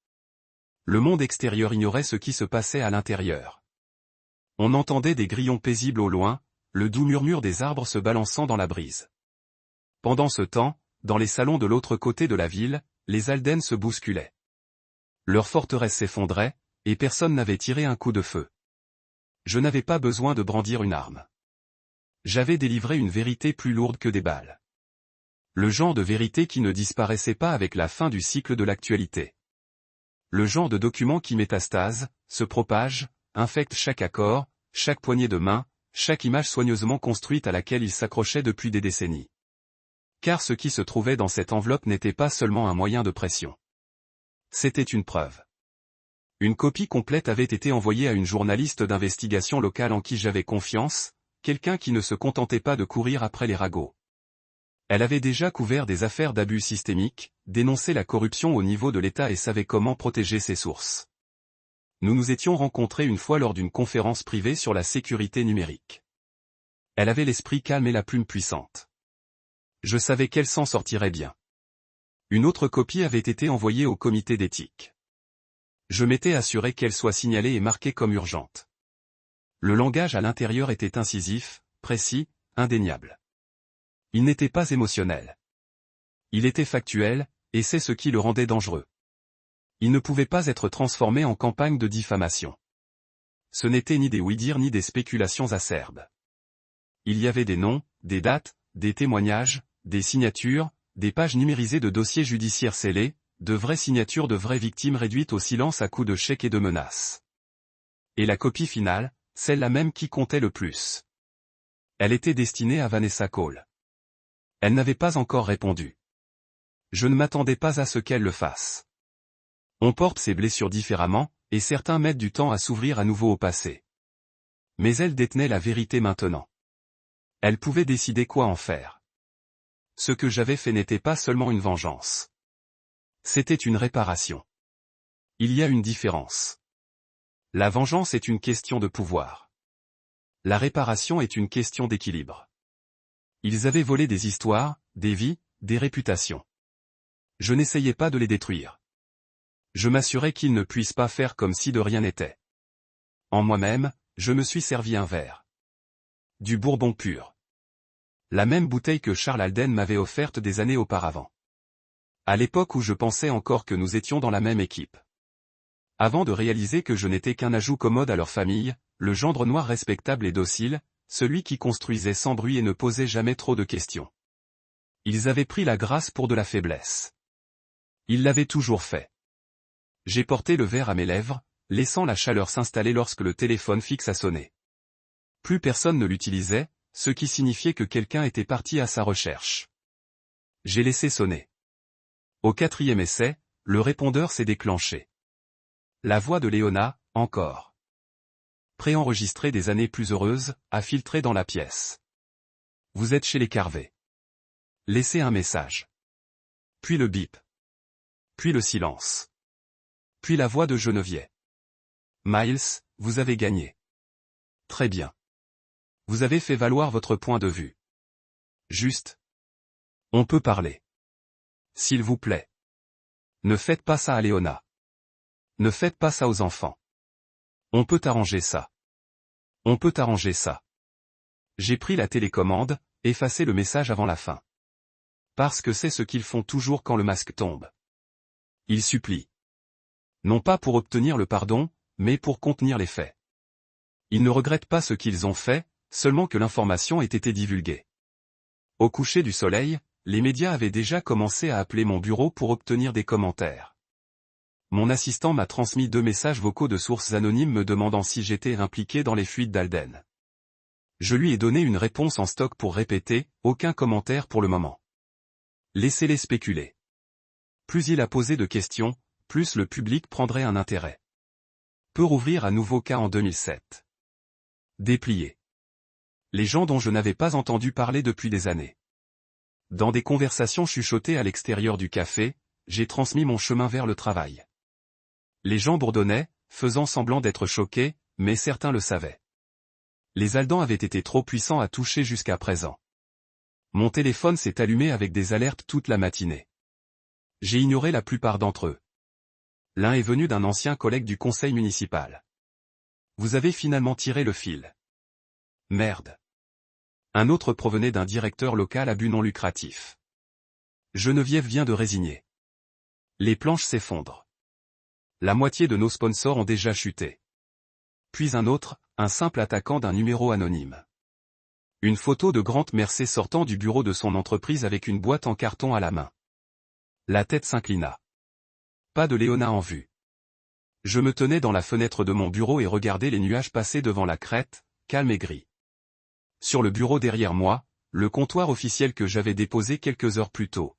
S1: Le monde extérieur ignorait ce qui se passait à l'intérieur. On entendait des grillons paisibles au loin, le doux murmure des arbres se balançant dans la brise. Pendant ce temps, dans les salons de l'autre côté de la ville, les Alden se bousculaient. Leur forteresse s'effondrait, et personne n'avait tiré un coup de feu. Je n'avais pas besoin de brandir une arme. J'avais délivré une vérité plus lourde que des balles. Le genre de vérité qui ne disparaissait pas avec la fin du cycle de l'actualité. Le genre de document qui métastase, se propage, infecte chaque accord, chaque poignée de main, chaque image soigneusement construite à laquelle il s'accrochait depuis des décennies. Car ce qui se trouvait dans cette enveloppe n'était pas seulement un moyen de pression. C'était une preuve. Une copie complète avait été envoyée à une journaliste d'investigation locale en qui j'avais confiance, quelqu'un qui ne se contentait pas de courir après les ragots. Elle avait déjà couvert des affaires d'abus systémiques, dénoncé la corruption au niveau de l'État et savait comment protéger ses sources. Nous nous étions rencontrés une fois lors d'une conférence privée sur la sécurité numérique. Elle avait l'esprit calme et la plume puissante. Je savais qu'elle s'en sortirait bien. Une autre copie avait été envoyée au comité d'éthique. Je m'étais assuré qu'elle soit signalée et marquée comme urgente. Le langage à l'intérieur était incisif, précis, indéniable. Il n'était pas émotionnel. Il était factuel, et c'est ce qui le rendait dangereux. Il ne pouvait pas être transformé en campagne de diffamation. Ce n'était ni des oui-dire ni des spéculations acerbes. Il y avait des noms, des dates, des témoignages, des signatures, des pages numérisées de dossiers judiciaires scellés, de vraies signatures de vraies victimes réduites au silence à coups de chèques et de menaces. Et la copie finale, celle-là même qui comptait le plus. Elle était destinée à Vanessa Cole. Elle n'avait pas encore répondu. Je ne m'attendais pas à ce qu'elle le fasse. On porte ses blessures différemment, et certains mettent du temps à s'ouvrir à nouveau au passé. Mais elle détenait la vérité maintenant. Elle pouvait décider quoi en faire. Ce que j'avais fait n'était pas seulement une vengeance. C'était une réparation. Il y a une différence. La vengeance est une question de pouvoir. La réparation est une question d'équilibre. Ils avaient volé des histoires, des vies, des réputations. Je n'essayais pas de les détruire. Je m'assurais qu'ils ne puissent pas faire comme si de rien n'était. En moi-même, je me suis servi un verre. Du bourbon pur. La même bouteille que Charles Alden m'avait offerte des années auparavant. À l'époque où je pensais encore que nous étions dans la même équipe. Avant de réaliser que je n'étais qu'un ajout commode à leur famille, le gendre noir respectable et docile, celui qui construisait sans bruit et ne posait jamais trop de questions. Ils avaient pris la grâce pour de la faiblesse. Ils l'avaient toujours fait. J'ai porté le verre à mes lèvres, laissant la chaleur s'installer lorsque le téléphone fixe a sonné. Plus personne ne l'utilisait, ce qui signifiait que quelqu'un était parti à sa recherche. J'ai laissé sonner. Au 4e essai, le répondeur s'est déclenché. La voix de Léona, encore. préenregistrer des années plus heureuses, à filtrer dans la pièce. Vous êtes chez les Carvey. Laissez un message. Puis le bip. Puis le silence. Puis la voix de Geneviève. Miles, vous avez gagné. Très bien. Vous avez fait valoir votre point de vue. Juste. On peut parler. S'il vous plaît. Ne faites pas ça à Léona. Ne faites pas ça aux enfants. On peut arranger ça. On peut arranger ça. J'ai pris la télécommande, effacé le message avant la fin. Parce que c'est ce qu'ils font toujours quand le masque tombe. Ils supplient. Non pas pour obtenir le pardon, mais pour contenir les faits. Ils ne regrettent pas ce qu'ils ont fait, seulement que l'information ait été divulguée. Au coucher du soleil, les médias avaient déjà commencé à appeler mon bureau pour obtenir des commentaires. Mon assistant m'a transmis 2 messages vocaux de sources anonymes me demandant si j'étais impliqué dans les fuites d'Alden. Je lui ai donné une réponse en stock pour répéter, aucun commentaire pour le moment. Laissez-les spéculer. Plus il a posé de questions, plus le public prendrait un intérêt. Peut rouvrir à nouveau cas en 2007. Déplié. Les gens dont je n'avais pas entendu parler depuis des années. Dans des conversations chuchotées à l'extérieur du café, j'ai transmis mon chemin vers le travail. Les gens bourdonnaient, faisant semblant d'être choqués, mais certains le savaient. Les Aldans avaient été trop puissants à toucher jusqu'à présent. Mon téléphone s'est allumé avec des alertes toute la matinée. J'ai ignoré la plupart d'entre eux. L'un est venu d'un ancien collègue du conseil municipal. Vous avez finalement tiré le fil. Merde. Un autre provenait d'un directeur local à but non lucratif. Geneviève vient de résigner. Les planches s'effondrent. La moitié de nos sponsors ont déjà chuté. Puis un autre, un simple attaquant d'un numéro anonyme. Une photo de Grant Mercé sortant du bureau de son entreprise avec une boîte en carton à la main. La tête s'inclina. Pas de Léona en vue. Je me tenais dans la fenêtre de mon bureau et regardais les nuages passer devant la crête, calme et gris. Sur le bureau derrière moi, le comptoir officiel que j'avais déposé quelques heures plus tôt.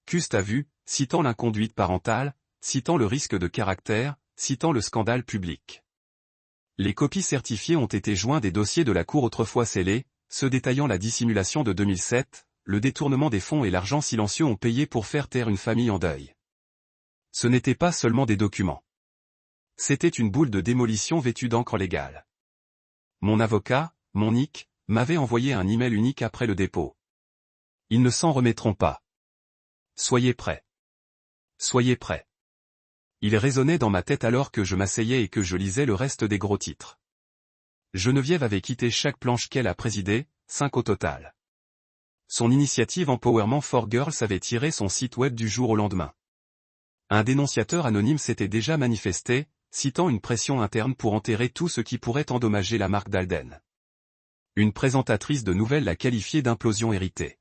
S1: Cust a vu, citant l'inconduite parentale, citant le risque de caractère, citant le scandale public. Les copies certifiées ont été joints des dossiers de la Cour autrefois scellés, ceux détaillant la dissimulation de 2007, le détournement des fonds et l'argent silencieux ont payé pour faire taire une famille en deuil. Ce n'étaient pas seulement des documents. C'était une boule de démolition vêtue d'encre légale. Mon avocat, mon Nick, m'avait envoyé un email unique après le dépôt. Ils ne s'en remettront pas. Soyez prêts. Soyez prêts. Il résonnait dans ma tête alors que je m'asseyais et que je lisais le reste des gros titres. Geneviève avait quitté chaque planche qu'elle a présidée, 5 au total. Son initiative Empowerment for Girls avait tiré son site web du jour au lendemain. Un dénonciateur anonyme s'était déjà manifesté, citant une pression interne pour enterrer tout ce qui pourrait endommager la marque d'Alden. Une présentatrice de nouvelles l'a qualifié d'implosion héritée.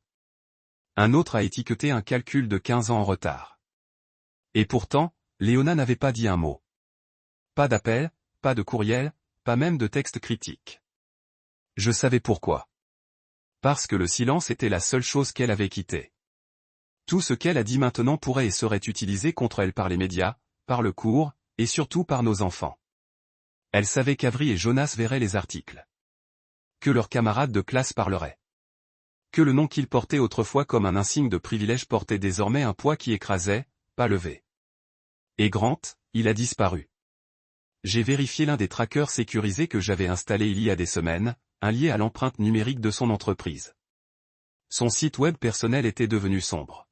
S1: Un autre a étiqueté un calcul de 15 ans en retard. Et pourtant, Léona n'avait pas dit un mot. Pas d'appel, pas de courriel, pas même de texte critique. Je savais pourquoi. Parce que le silence était la seule chose qu'elle avait quittée. Tout ce qu'elle a dit maintenant pourrait et serait utilisé contre elle par les médias, par le cours, et surtout par nos enfants. Elle savait qu'Avry et Jonas verraient les articles. Que leurs camarades de classe parleraient. Que le nom qu'ils portaient autrefois comme un insigne de privilège portait désormais un poids qui écrasait, pas levé. Et Grant, il a disparu. J'ai vérifié l'un des trackers sécurisés que j'avais installé il y a des semaines, un lié à l'empreinte numérique de son entreprise. Son site web personnel était devenu sombre.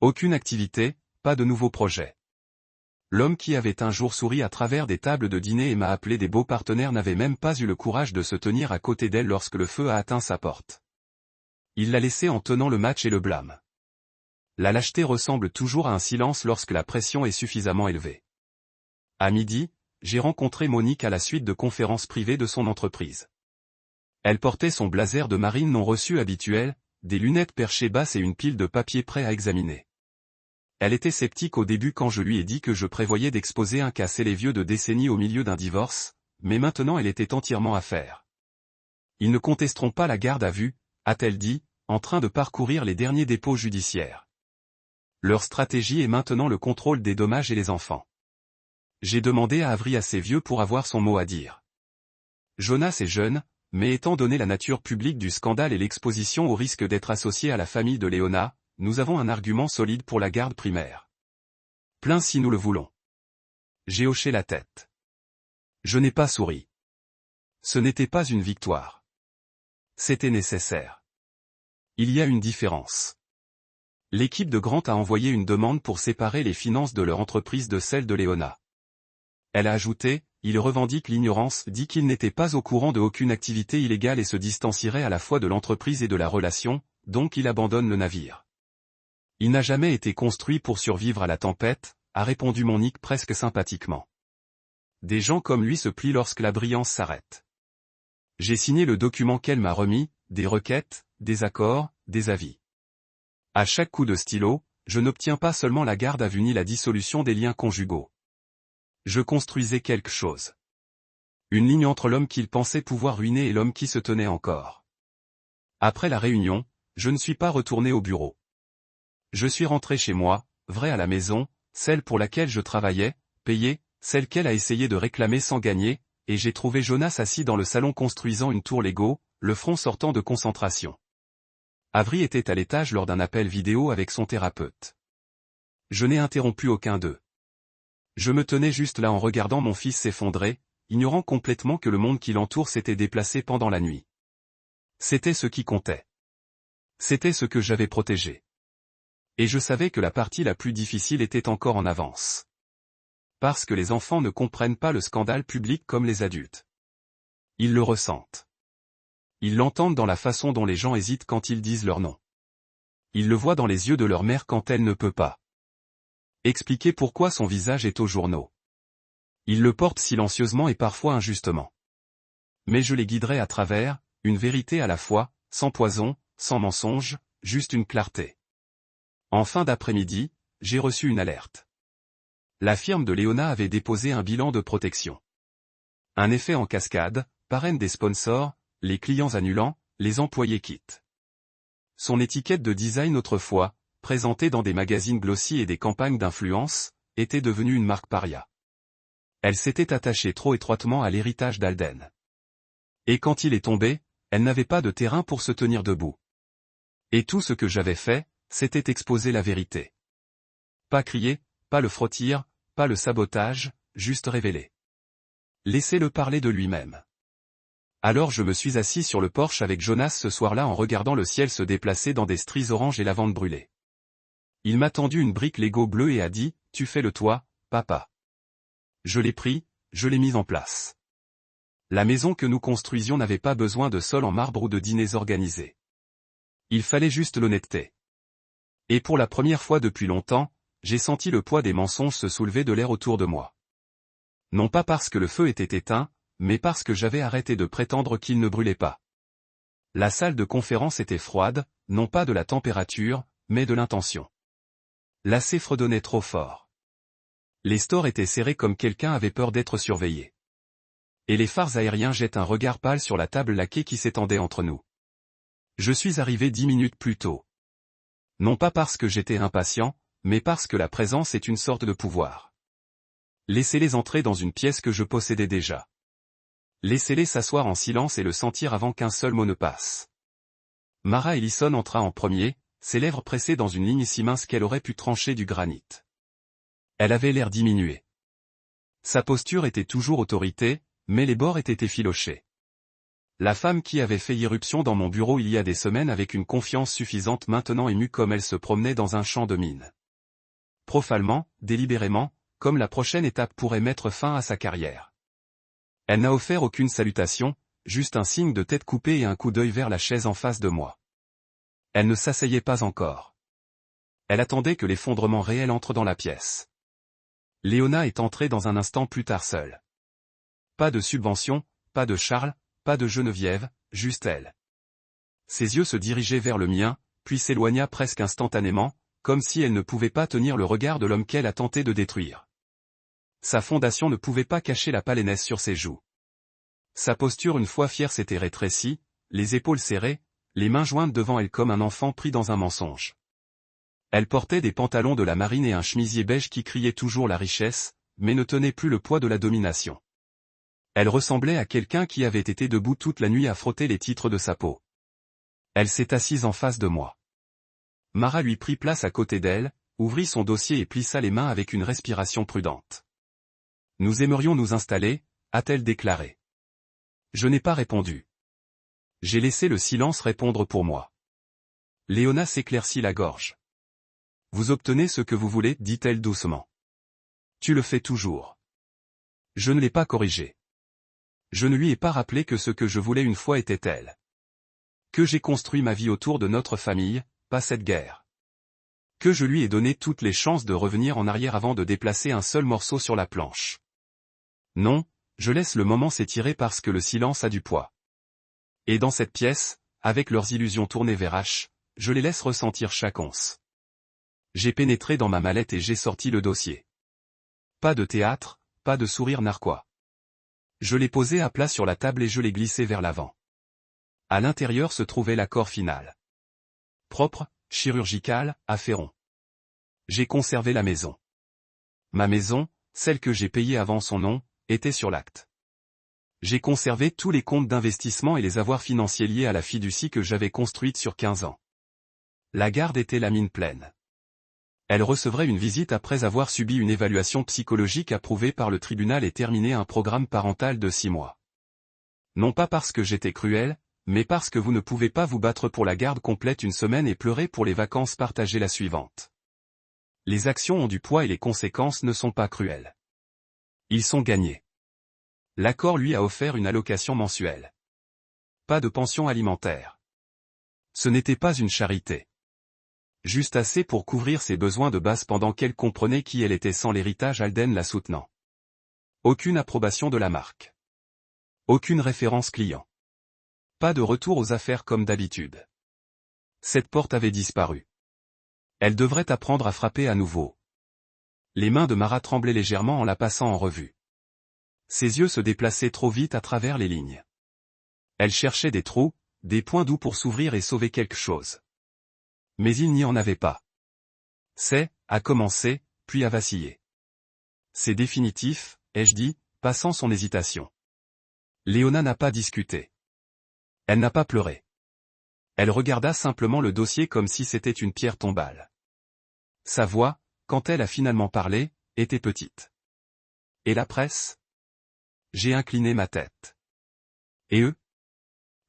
S1: Aucune activité, pas de nouveaux projets. L'homme qui avait un jour souri à travers des tables de dîner et m'a appelé des beaux partenaires n'avait même pas eu le courage de se tenir à côté d'elle lorsque le feu a atteint sa porte. Il l'a laissé en tenant le match et le blâme. La lâcheté ressemble toujours à un silence lorsque la pression est suffisamment élevée. À midi, j'ai rencontré Monique à la suite de conférences privées de son entreprise. Elle portait son blazer de marine non reçu habituel, des lunettes perchées basses et une pile de papiers prêts à examiner. Elle était sceptique au début quand je lui ai dit que je prévoyais d'exposer un cas vieux de décennies au milieu d'un divorce, mais maintenant elle était entièrement à faire. Ils ne contesteront pas la garde à vue, a-t-elle dit, en train de parcourir les derniers dépôts judiciaires. Leur stratégie est maintenant le contrôle des dommages et les enfants. J'ai demandé à Avry assez vieux pour avoir son mot à dire. Jonas est jeune, mais étant donné la nature publique du scandale et l'exposition au risque d'être associé à la famille de Léona, nous avons un argument solide pour la garde primaire. Plein si nous le voulons. J'ai hoché la tête. Je n'ai pas souri. Ce n'était pas une victoire. C'était nécessaire. Il y a une différence. L'équipe de Grant a envoyé une demande pour séparer les finances de leur entreprise de celles de Léona. Elle a ajouté, il revendique l'ignorance, dit qu'il n'était pas au courant de aucune activité illégale et se distancierait à la fois de l'entreprise et de la relation, donc il abandonne le navire. Il n'a jamais été construit pour survivre à la tempête, a répondu Monique presque sympathiquement. Des gens comme lui se plient lorsque la brillance s'arrête. J'ai signé le document qu'elle m'a remis, des requêtes, des accords, des avis. À chaque coup de stylo, je n'obtiens pas seulement la garde à vue ni la dissolution des liens conjugaux. Je construisais quelque chose. Une ligne entre l'homme qu'il pensait pouvoir ruiner et l'homme qui se tenait encore. Après la réunion, je ne suis pas retourné au bureau. Je suis rentré chez moi, vrai à la maison, celle pour laquelle je travaillais, payée, celle qu'elle a essayé de réclamer sans gagner, et j'ai trouvé Jonas assis dans le salon construisant une tour Lego, le front sortant de concentration. Avery était à l'étage lors d'un appel vidéo avec son thérapeute. Je n'ai interrompu aucun d'eux. Je me tenais juste là en regardant mon fils s'effondrer, ignorant complètement que le monde qui l'entoure s'était déplacé pendant la nuit. C'était ce qui comptait. C'était ce que j'avais protégé. Et je savais que la partie la plus difficile était encore en avance. Parce que les enfants ne comprennent pas le scandale public comme les adultes. Ils le ressentent. Ils l'entendent dans la façon dont les gens hésitent quand ils disent leur nom. Ils le voient dans les yeux de leur mère quand elle ne peut pas expliquer pourquoi son visage est aux journaux. Ils le portent silencieusement et parfois injustement. Mais je les guiderai à travers, une vérité à la fois, sans poison, sans mensonge, juste une clarté. En fin d'après-midi, j'ai reçu une alerte. La firme de Léona avait déposé un bilan de protection. Un effet en cascade, parraine des sponsors, les clients annulants, les employés quittent. Son étiquette de design autrefois, présentée dans des magazines glossy et des campagnes d'influence, était devenue une marque paria. Elle s'était attachée trop étroitement à l'héritage d'Alden. Et quand il est tombé, elle n'avait pas de terrain pour se tenir debout. Et tout ce que j'avais fait, c'était exposer la vérité. Pas crier, pas le frottir, pas le sabotage, juste révéler. Laissez-le parler de lui-même. Alors je me suis assis sur le porche avec Jonas ce soir-là en regardant le ciel se déplacer dans des stries orange et lavande brûlée. Il m'a tendu une brique Lego bleue et a dit, « Tu fais le toit, papa. » Je l'ai pris, je l'ai mis en place. La maison que nous construisions n'avait pas besoin de sol en marbre ou de dîners organisés. Il fallait juste l'honnêteté. Et pour la première fois depuis longtemps, j'ai senti le poids des mensonges se soulever de l'air autour de moi. Non pas parce que le feu était éteint, mais parce que j'avais arrêté de prétendre qu'il ne brûlait pas. La salle de conférence était froide, non pas de la température, mais de l'intention. L'acier fredonnait trop fort. Les stores étaient serrés comme quelqu'un avait peur d'être surveillé. Et les phares aériens jettent un regard pâle sur la table laquée qui s'étendait entre nous. Je suis arrivé 10 minutes plus tôt. Non pas parce que j'étais impatient, mais parce que la présence est une sorte de pouvoir. Laissez-les entrer dans une pièce que je possédais déjà. Laissez-les s'asseoir en silence et le sentir avant qu'un seul mot ne passe. Mara Ellison entra en premier, ses lèvres pressées dans une ligne si mince qu'elle aurait pu trancher du granit. Elle avait l'air diminué. Sa posture était toujours autorité, mais les bords étaient effilochés. La femme qui avait fait irruption dans mon bureau il y a des semaines avec une confiance suffisante maintenant émue comme elle se promenait dans un champ de mines. Profanement, délibérément, comme la prochaine étape pourrait mettre fin à sa carrière. Elle n'a offert aucune salutation, juste un signe de tête coupée et un coup d'œil vers la chaise en face de moi. Elle ne s'asseyait pas encore. Elle attendait que l'effondrement réel entre dans la pièce. Léona est entrée dans un instant plus tard seule. Pas de subvention, pas de Charles, pas de Geneviève, juste elle. Ses yeux se dirigeaient vers le mien, puis s'éloigna presque instantanément, comme si elle ne pouvait pas tenir le regard de l'homme qu'elle a tenté de détruire. Sa fondation ne pouvait pas cacher la pâlesse sur ses joues. Sa posture une fois fière s'était rétrécie, les épaules serrées, les mains jointes devant elle comme un enfant pris dans un mensonge. Elle portait des pantalons de la marine et un chemisier beige qui criait toujours la richesse, mais ne tenait plus le poids de la domination. Elle ressemblait à quelqu'un qui avait été debout toute la nuit à frotter les titres de sa peau. Elle s'est assise en face de moi. Mara lui prit place à côté d'elle, ouvrit son dossier et plissa les mains avec une respiration prudente. « Nous aimerions nous installer », a-t-elle déclaré. Je n'ai pas répondu. J'ai laissé le silence répondre pour moi. Léona s'éclaircit la gorge. « Vous obtenez ce que vous voulez, dit-elle doucement. Tu le fais toujours. » Je ne l'ai pas corrigé. Je ne lui ai pas rappelé que ce que je voulais une fois était elle. Que j'ai construit ma vie autour de notre famille, pas cette guerre. Que je lui ai donné toutes les chances de revenir en arrière avant de déplacer un seul morceau sur la planche. Non, je laisse le moment s'étirer parce que le silence a du poids. Et dans cette pièce, avec leurs illusions tournées vers H, je les laisse ressentir chaque once. J'ai pénétré dans ma mallette et j'ai sorti le dossier. Pas de théâtre, pas de sourire narquois. Je l'ai posé à plat sur la table et je l'ai glissé vers l'avant. À l'intérieur se trouvait l'accord final. Propre, chirurgical, à Féron. J'ai conservé la maison. Ma maison, celle que j'ai payée avant son nom, était sur l'acte. J'ai conservé tous les comptes d'investissement et les avoirs financiers liés à la fiducie que j'avais construite sur 15 ans. La garde était la mine pleine. Elle recevrait une visite après avoir subi une évaluation psychologique approuvée par le tribunal et terminé un programme parental de 6 mois. Non pas parce que j'étais cruel, mais parce que vous ne pouvez pas vous battre pour la garde complète une semaine et pleurer pour les vacances partagées la suivante. Les actions ont du poids et les conséquences ne sont pas cruelles. Ils sont gagnés. L'accord lui a offert une allocation mensuelle. Pas de pension alimentaire. Ce n'était pas une charité. Juste assez pour couvrir ses besoins de base pendant qu'elle comprenait qui elle était sans l'héritage Alden la soutenant. Aucune approbation de la marque. Aucune référence client. Pas de retour aux affaires comme d'habitude. Cette porte avait disparu. Elle devrait apprendre à frapper à nouveau. Les mains de Mara tremblaient légèrement en la passant en revue. Ses yeux se déplaçaient trop vite à travers les lignes. Elle cherchait des trous, des points doux pour s'ouvrir et sauver quelque chose. Mais il n'y en avait pas. C'est, a commencé, puis a vacillé. C'est définitif, ai-je dit, passant son hésitation. Léona n'a pas discuté. Elle n'a pas pleuré. Elle regarda simplement le dossier comme si c'était une pierre tombale. Sa voix, quand elle a finalement parlé, était petite. Et la presse ? J'ai incliné ma tête. Et eux ?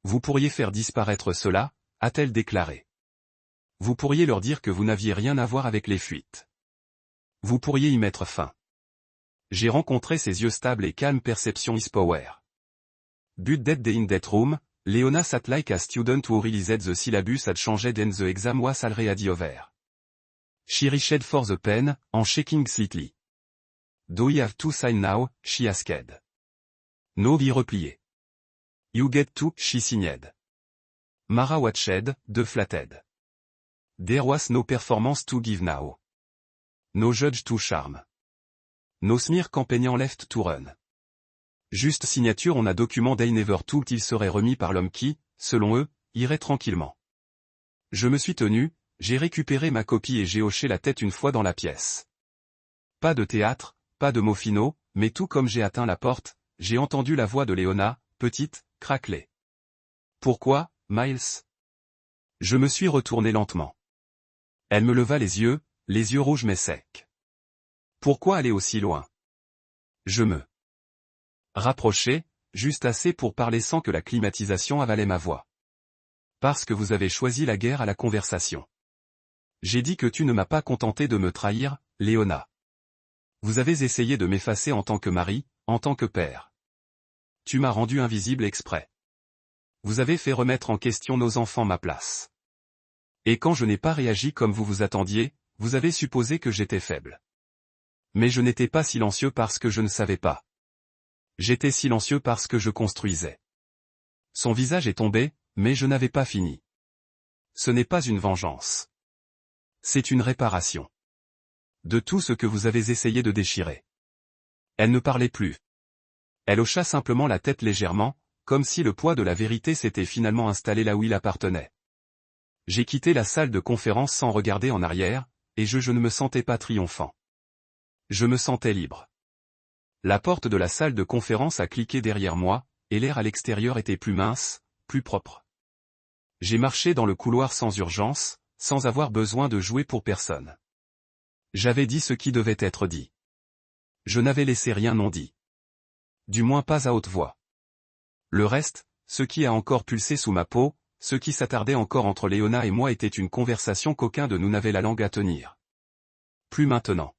S1: Vous pourriez faire disparaître cela, a-t-elle déclaré. Vous pourriez leur dire que vous n'aviez rien à voir avec les fuites. Vous pourriez y mettre fin. J'ai rencontré ses yeux stables et calmes. Perception is power. But that day in that room, Léona sat like a student who realized the syllabus had changed and the exam was already over. She reached for the pen, en shaking slightly. Do you have to sign now, she asked. No, he replied. You get to, she signed. Mara watched, deflated. There was no performance to give now. No judge to charm. No smear campaign left to run. Juste signature on a document they never took. Il serait remis par l'homme qui, selon eux, irait tranquillement. Je me suis tenu, j'ai récupéré ma copie et j'ai hoché la tête une fois dans la pièce. Pas de théâtre, pas de mots finaux, mais tout comme j'ai atteint la porte, j'ai entendu la voix de Léona, petite, craquelée. Pourquoi, Miles ? Je me suis retourné lentement. Elle me leva les yeux rouges mais secs. Pourquoi aller aussi loin ? Je me rapprochai, juste assez pour parler sans que la climatisation avalait ma voix. Parce que vous avez choisi la guerre à la conversation. J'ai dit que tu ne m'as pas contenté de me trahir, Léona. Vous avez essayé de m'effacer en tant que mari, en tant que père. Tu m'as rendu invisible exprès. Vous avez fait remettre en question nos enfants ma place. Et quand je n'ai pas réagi comme vous vous attendiez, vous avez supposé que j'étais faible. Mais je n'étais pas silencieux parce que je ne savais pas. J'étais silencieux parce que je construisais. Son visage est tombé, mais je n'avais pas fini. Ce n'est pas une vengeance. C'est une réparation. De tout ce que vous avez essayé de déchirer. Elle ne parlait plus. Elle hocha simplement la tête légèrement, comme si le poids de la vérité s'était finalement installé là où il appartenait. J'ai quitté la salle de conférence sans regarder en arrière, et je ne me sentais pas triomphant. Je me sentais libre. La porte de la salle de conférence a cliqué derrière moi, et l'air à l'extérieur était plus mince, plus propre. J'ai marché dans le couloir sans urgence, sans avoir besoin de jouer pour personne. J'avais dit ce qui devait être dit. Je n'avais laissé rien non dit. Du moins pas à haute voix. Le reste, ce qui a encore pulsé sous ma peau, ce qui s'attardait encore entre Léona et moi était une conversation qu'aucun de nous n'avait la langue à tenir. Plus maintenant.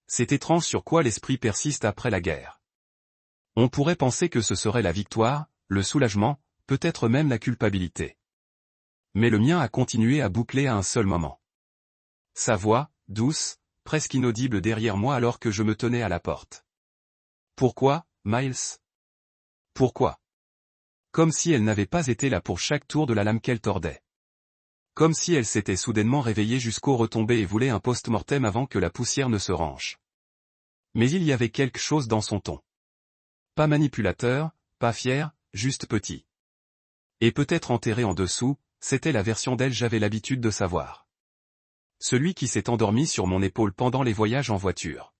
S1: C'est étrange sur quoi l'esprit persiste après la guerre. On pourrait penser que ce serait la victoire, le soulagement, peut-être même la culpabilité. Mais le mien a continué à boucler à un seul moment. Sa voix, douce, presque inaudible derrière moi alors que je me tenais à la porte. Pourquoi, Miles? Pourquoi? Comme si elle n'avait pas été là pour chaque tour de la lame qu'elle tordait. Comme si elle s'était soudainement réveillée jusqu'aux retombées et voulait un post-mortem avant que la poussière ne se range. Mais il y avait quelque chose dans son ton. Pas manipulateur, pas fier, juste petit. Et peut-être enterré en dessous, c'était la version d'elle j'avais l'habitude de savoir. Celui qui s'est endormi sur mon épaule pendant les voyages en voiture.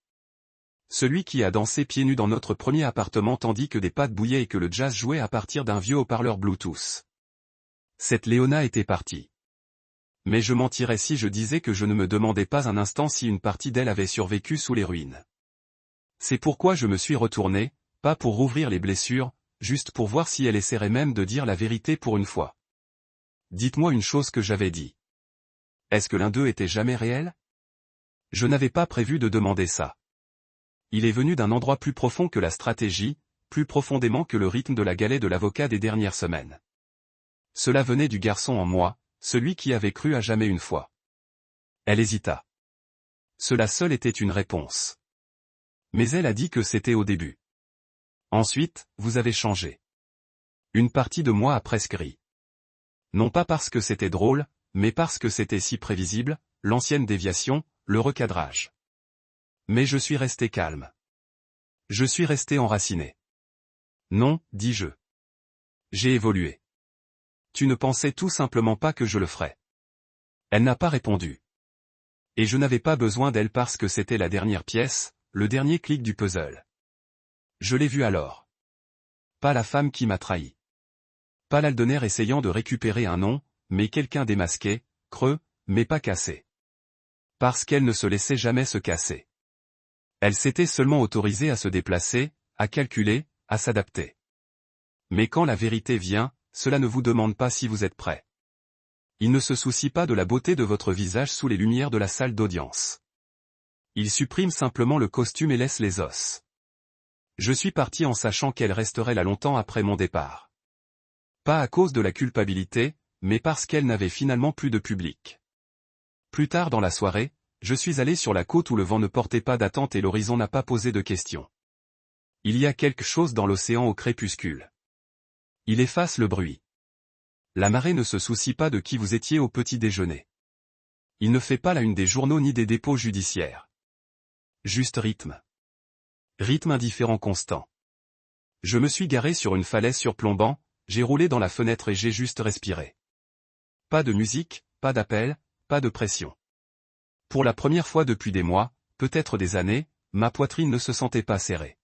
S1: Celui qui a dansé pieds nus dans notre premier appartement tandis que des pâtes bouillaient et que le jazz jouait à partir d'un vieux haut-parleur Bluetooth. Cette Léona était partie. Mais je mentirais si je disais que je ne me demandais pas un instant si une partie d'elle avait survécu sous les ruines. C'est pourquoi je me suis retourné, pas pour rouvrir les blessures, juste pour voir si elle essaierait même de dire la vérité pour une fois. Dites-moi une chose que j'avais dit. Est-ce que l'un d'eux était jamais réel? Je n'avais pas prévu de demander ça. Il est venu d'un endroit plus profond que la stratégie, plus profondément que le rythme de la galée de l'avocat des dernières semaines. Cela venait du garçon en moi, celui qui avait cru à jamais une fois. Elle hésita. Cela seul était une réponse. Mais elle a dit que c'était au début. Ensuite, vous avez changé. Une partie de moi a presque ri. Non pas parce que c'était drôle, mais parce que c'était si prévisible, l'ancienne déviation, le recadrage. Mais je suis resté calme. Je suis resté enraciné. Non, dis-je. J'ai évolué. Tu ne pensais tout simplement pas que je le ferais. Elle n'a pas répondu. Et je n'avais pas besoin d'elle parce que c'était la dernière pièce, le dernier clic du puzzle. Je l'ai vu alors. Pas la femme qui m'a trahi. Pas l'Aldener essayant de récupérer un nom, mais quelqu'un démasqué, creux, mais pas cassé. Parce qu'elle ne se laissait jamais se casser. Elle s'était seulement autorisée à se déplacer, à calculer, à s'adapter. Mais quand la vérité vient, cela ne vous demande pas si vous êtes prêt. Il ne se soucie pas de la beauté de votre visage sous les lumières de la salle d'audience. Il supprime simplement le costume et laisse les os. Je suis parti en sachant qu'elle resterait là longtemps après mon départ. Pas à cause de la culpabilité, mais parce qu'elle n'avait finalement plus de public. Plus tard dans la soirée, je suis allé sur la côte où le vent ne portait pas d'attente et l'horizon n'a pas posé de questions. Il y a quelque chose dans l'océan au crépuscule. Il efface le bruit. La marée ne se soucie pas de qui vous étiez au petit déjeuner. Il ne fait pas la une des journaux ni des dépôts judiciaires. Juste rythme. Rythme indifférent constant. Je me suis garé sur une falaise surplombant, j'ai roulé dans la fenêtre et j'ai juste respiré. Pas de musique, pas d'appel, pas de pression. Pour la première fois depuis des mois, peut-être des années, ma poitrine ne se sentait pas serrée.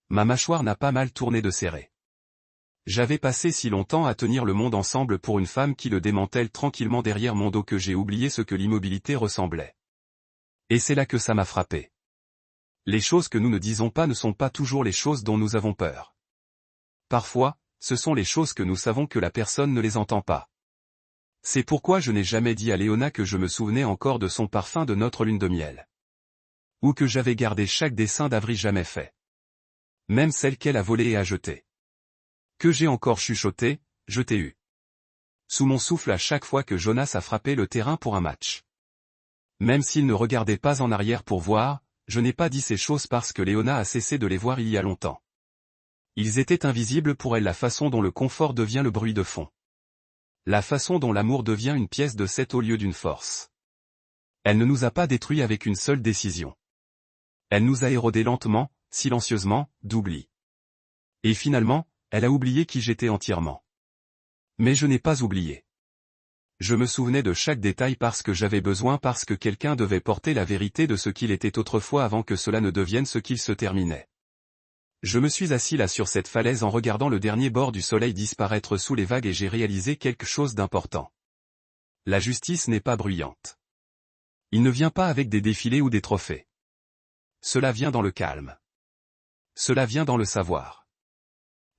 S1: Ma mâchoire n'a pas mal tourné de serré. J'avais passé si longtemps à tenir le monde ensemble pour une femme qui le démantèle tranquillement derrière mon dos que j'ai oublié ce que l'immobilité ressemblait. Et c'est là que ça m'a frappé. Les choses que nous ne disons pas ne sont pas toujours les choses dont nous avons peur. Parfois, ce sont les choses que nous savons que la personne ne les entend pas. C'est pourquoi je n'ai jamais dit à Léona que je me souvenais encore de son parfum de notre lune de miel. Ou que j'avais gardé chaque dessin d'avril jamais fait. Même celle qu'elle a volée et a jetée. Que j'ai encore chuchoté, je t'ai eu. Sous mon souffle à chaque fois que Jonas a frappé le terrain pour un match. Même s'il ne regardait pas en arrière pour voir, je n'ai pas dit ces choses parce que Léona a cessé de les voir il y a longtemps. Ils étaient invisibles pour elle la façon dont le confort devient le bruit de fond. La façon dont l'amour devient une pièce de 7 au lieu d'une force. Elle ne nous a pas détruits avec une seule décision. Elle nous a érodés lentement, silencieusement, d'oubli. Et finalement, elle a oublié qui j'étais entièrement. Mais je n'ai pas oublié. Je me souvenais de chaque détail parce que j'avais besoin parce que quelqu'un devait porter la vérité de ce qu'il était autrefois avant que cela ne devienne ce qu'il se terminait. Je me suis assis là sur cette falaise en regardant le dernier bord du soleil disparaître sous les vagues et j'ai réalisé quelque chose d'important. La justice n'est pas bruyante. Il ne vient pas avec des défilés ou des trophées. Cela vient dans le calme. Cela vient dans le savoir.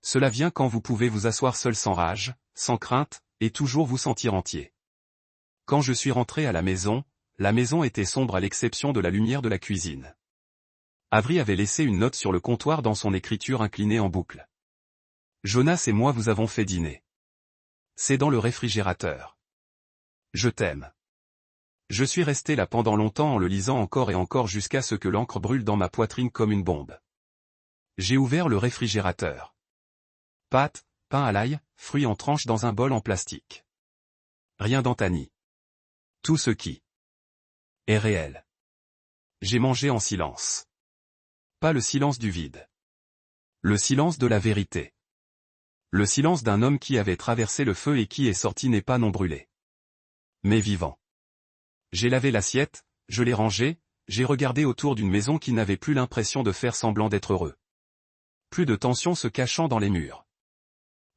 S1: Cela vient quand vous pouvez vous asseoir seul sans rage, sans crainte, et toujours vous sentir entier. Quand je suis rentré à la maison était sombre à l'exception de la lumière de la cuisine. Avery avait laissé une note sur le comptoir dans son écriture inclinée en boucle. Jonas et moi vous avons fait dîner. C'est dans le réfrigérateur. Je t'aime. Je suis resté là pendant longtemps en le lisant encore et encore jusqu'à ce que l'encre brûle dans ma poitrine comme une bombe. J'ai ouvert le réfrigérateur. Pâtes, pain à l'ail, fruits en tranches dans un bol en plastique. Rien d'Anthony. Tout ce qui est réel. J'ai mangé en silence. Pas le silence du vide. Le silence de la vérité. Le silence d'un homme qui avait traversé le feu et qui est sorti n'est pas non brûlé. Mais vivant. J'ai lavé l'assiette, je l'ai rangée, j'ai regardé autour d'une maison qui n'avait plus l'impression de faire semblant d'être heureux. Plus de tension se cachant dans les murs.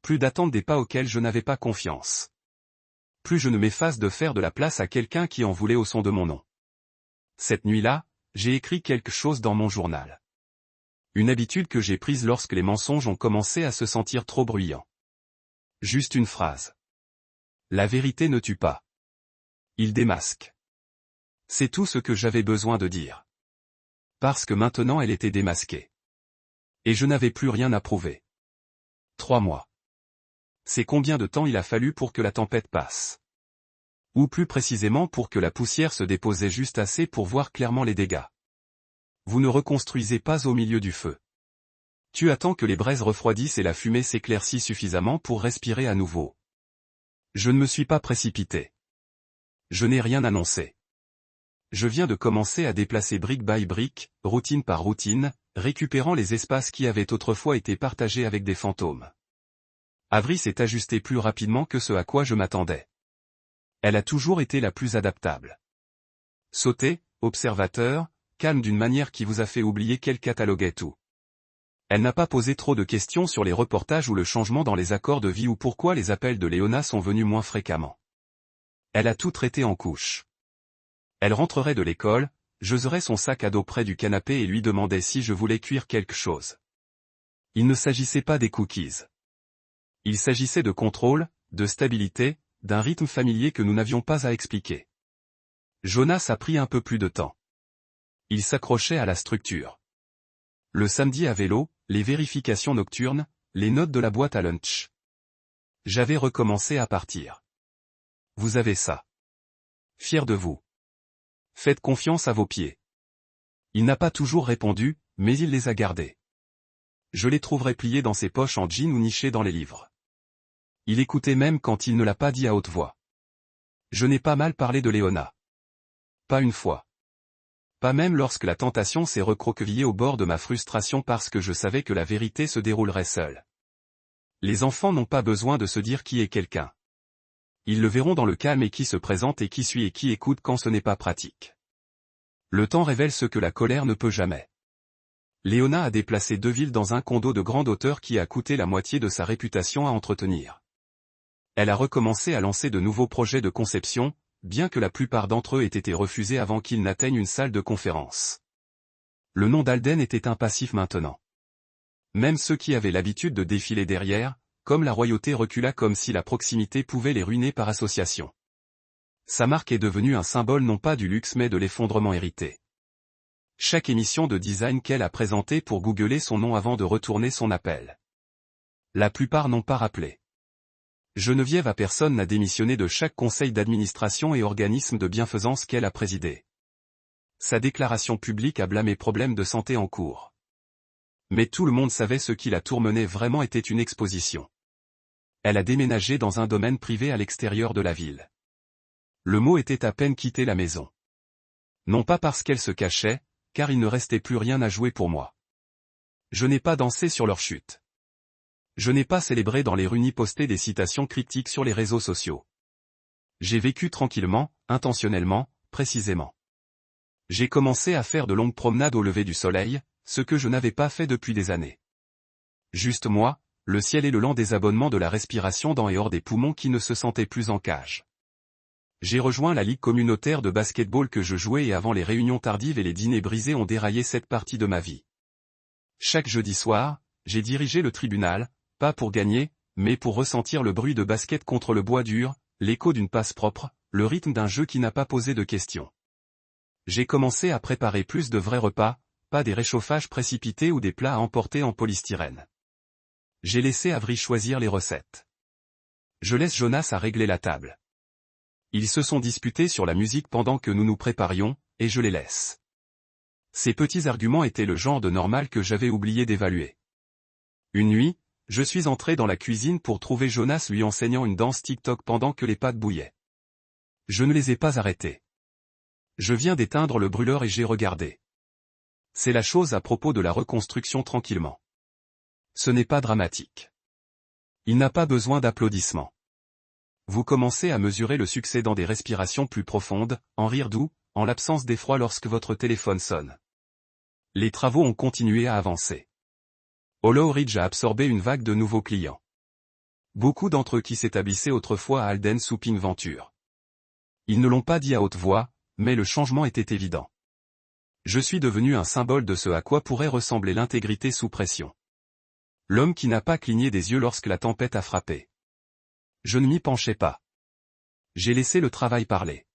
S1: Plus d'attente des pas auxquels je n'avais pas confiance. Plus je ne m'efface de faire de la place à quelqu'un qui en voulait au son de mon nom. Cette nuit-là, j'ai écrit quelque chose dans mon journal. Une habitude que j'ai prise lorsque les mensonges ont commencé à se sentir trop bruyants. Juste une phrase. La vérité ne tue pas. Il démasque. C'est tout ce que j'avais besoin de dire. Parce que maintenant elle était démasquée. Et je n'avais plus rien à prouver. 3 mois. C'est combien de temps il a fallu pour que la tempête passe? Ou plus précisément pour que la poussière se déposait juste assez pour voir clairement les dégâts. Vous ne reconstruisez pas au milieu du feu. Tu attends que les braises refroidissent et la fumée s'éclaircisse suffisamment pour respirer à nouveau. Je ne me suis pas précipité. Je n'ai rien annoncé. Je viens de commencer à déplacer brique by brique, routine par routine, récupérant les espaces qui avaient autrefois été partagés avec des fantômes. Avery s'est ajustée plus rapidement que ce à quoi je m'attendais. Elle a toujours été la plus adaptable. Sauté, observateur, calme d'une manière qui vous a fait oublier qu'elle cataloguait tout. Elle n'a pas posé trop de questions sur les reportages ou le changement dans les accords de vie ou pourquoi les appels de Léona sont venus moins fréquemment. Elle a tout traité en couches. Elle rentrerait de l'école, j'oserais son sac à dos près du canapé et lui demandait si je voulais cuire quelque chose. Il ne s'agissait pas des cookies. Il s'agissait de contrôle, de stabilité, d'un rythme familier que nous n'avions pas à expliquer. Jonas a pris un peu plus de temps. Il s'accrochait à la structure. Le samedi à vélo, les vérifications nocturnes, les notes de la boîte à lunch. J'avais recommencé à partir. Vous avez ça. Fier de vous. Faites confiance à vos pieds. Il n'a pas toujours répondu, mais il les a gardés. Je les trouverai pliés dans ses poches en jean ou nichés dans les livres. Il écoutait même quand il ne l'a pas dit à haute voix. Je n'ai pas mal parlé de Léona. Pas une fois. Pas même lorsque la tentation s'est recroquevillée au bord de ma frustration parce que je savais que la vérité se déroulerait seule. Les enfants n'ont pas besoin de se dire qui est quelqu'un. Ils le verront dans le calme et qui se présente et qui suit et qui écoute quand ce n'est pas pratique. Le temps révèle ce que la colère ne peut jamais. Léona a déplacé 2 villes dans un condo de grande hauteur qui a coûté la moitié de sa réputation à entretenir. Elle a recommencé à lancer de nouveaux projets de conception, bien que la plupart d'entre eux aient été refusés avant qu'ils n'atteignent une salle de conférence. Le nom d'Alden était un passif maintenant. Même ceux qui avaient l'habitude de défiler derrière, comme la royauté recula comme si la proximité pouvait les ruiner par association. Sa marque est devenue un symbole non pas du luxe mais de l'effondrement hérité. Chaque émission de design qu'elle a présentée pour googler son nom avant de retourner son appel. La plupart n'ont pas rappelé. Geneviève à personne n'a démissionné de chaque conseil d'administration et organisme de bienfaisance qu'elle a présidé. Sa déclaration publique a blâmé problèmes de santé en cours. Mais tout le monde savait ce qui la tourmenait vraiment était une exposition. Elle a déménagé dans un domaine privé à l'extérieur de la ville. Le mot était à peine quitté la maison. Non pas parce qu'elle se cachait, car il ne restait plus rien à jouer pour moi. Je n'ai pas dansé sur leur chute. Je n'ai pas célébré dans les rues ni posté des citations cryptiques sur les réseaux sociaux. J'ai vécu tranquillement, intentionnellement, précisément. J'ai commencé à faire de longues promenades au lever du soleil, ce que je n'avais pas fait depuis des années. Juste moi, le ciel et le lent désabonnement de la respiration dans et hors des poumons qui ne se sentaient plus en cage. J'ai rejoint la ligue communautaire de basketball que je jouais et avant les réunions tardives et les dîners brisés ont déraillé cette partie de ma vie. Chaque jeudi soir, j'ai dirigé le tribunal, pas pour gagner, mais pour ressentir le bruit de basket contre le bois dur, l'écho d'une passe propre, le rythme d'un jeu qui n'a pas posé de questions. J'ai commencé à préparer plus de vrais repas, pas des réchauffages précipités ou des plats à emporter en polystyrène. J'ai laissé Avery choisir les recettes. Je laisse Jonas à régler la table. Ils se sont disputés sur la musique pendant que nous nous préparions, et je les laisse. Ces petits arguments étaient le genre de normal que j'avais oublié d'évaluer. Une nuit, je suis entré dans la cuisine pour trouver Jonas lui enseignant une danse TikTok pendant que les pâtes bouillaient. Je ne les ai pas arrêtés. Je viens d'éteindre le brûleur et j'ai regardé. C'est la chose à propos de la reconstruction tranquillement. Ce n'est pas dramatique. Il n'a pas besoin d'applaudissements. Vous commencez à mesurer le succès dans des respirations plus profondes, en rire doux, en l'absence d'effroi lorsque votre téléphone sonne. Les travaux ont continué à avancer. Hollow Ridge a absorbé une vague de nouveaux clients. Beaucoup d'entre eux qui s'établissaient autrefois à Alden Souping Venture. Ils ne l'ont pas dit à haute voix, mais le changement était évident. Je suis devenu un symbole de ce à quoi pourrait ressembler l'intégrité sous pression. L'homme qui n'a pas cligné des yeux lorsque la tempête a frappé. Je ne m'y penchais pas. J'ai laissé le travail parler.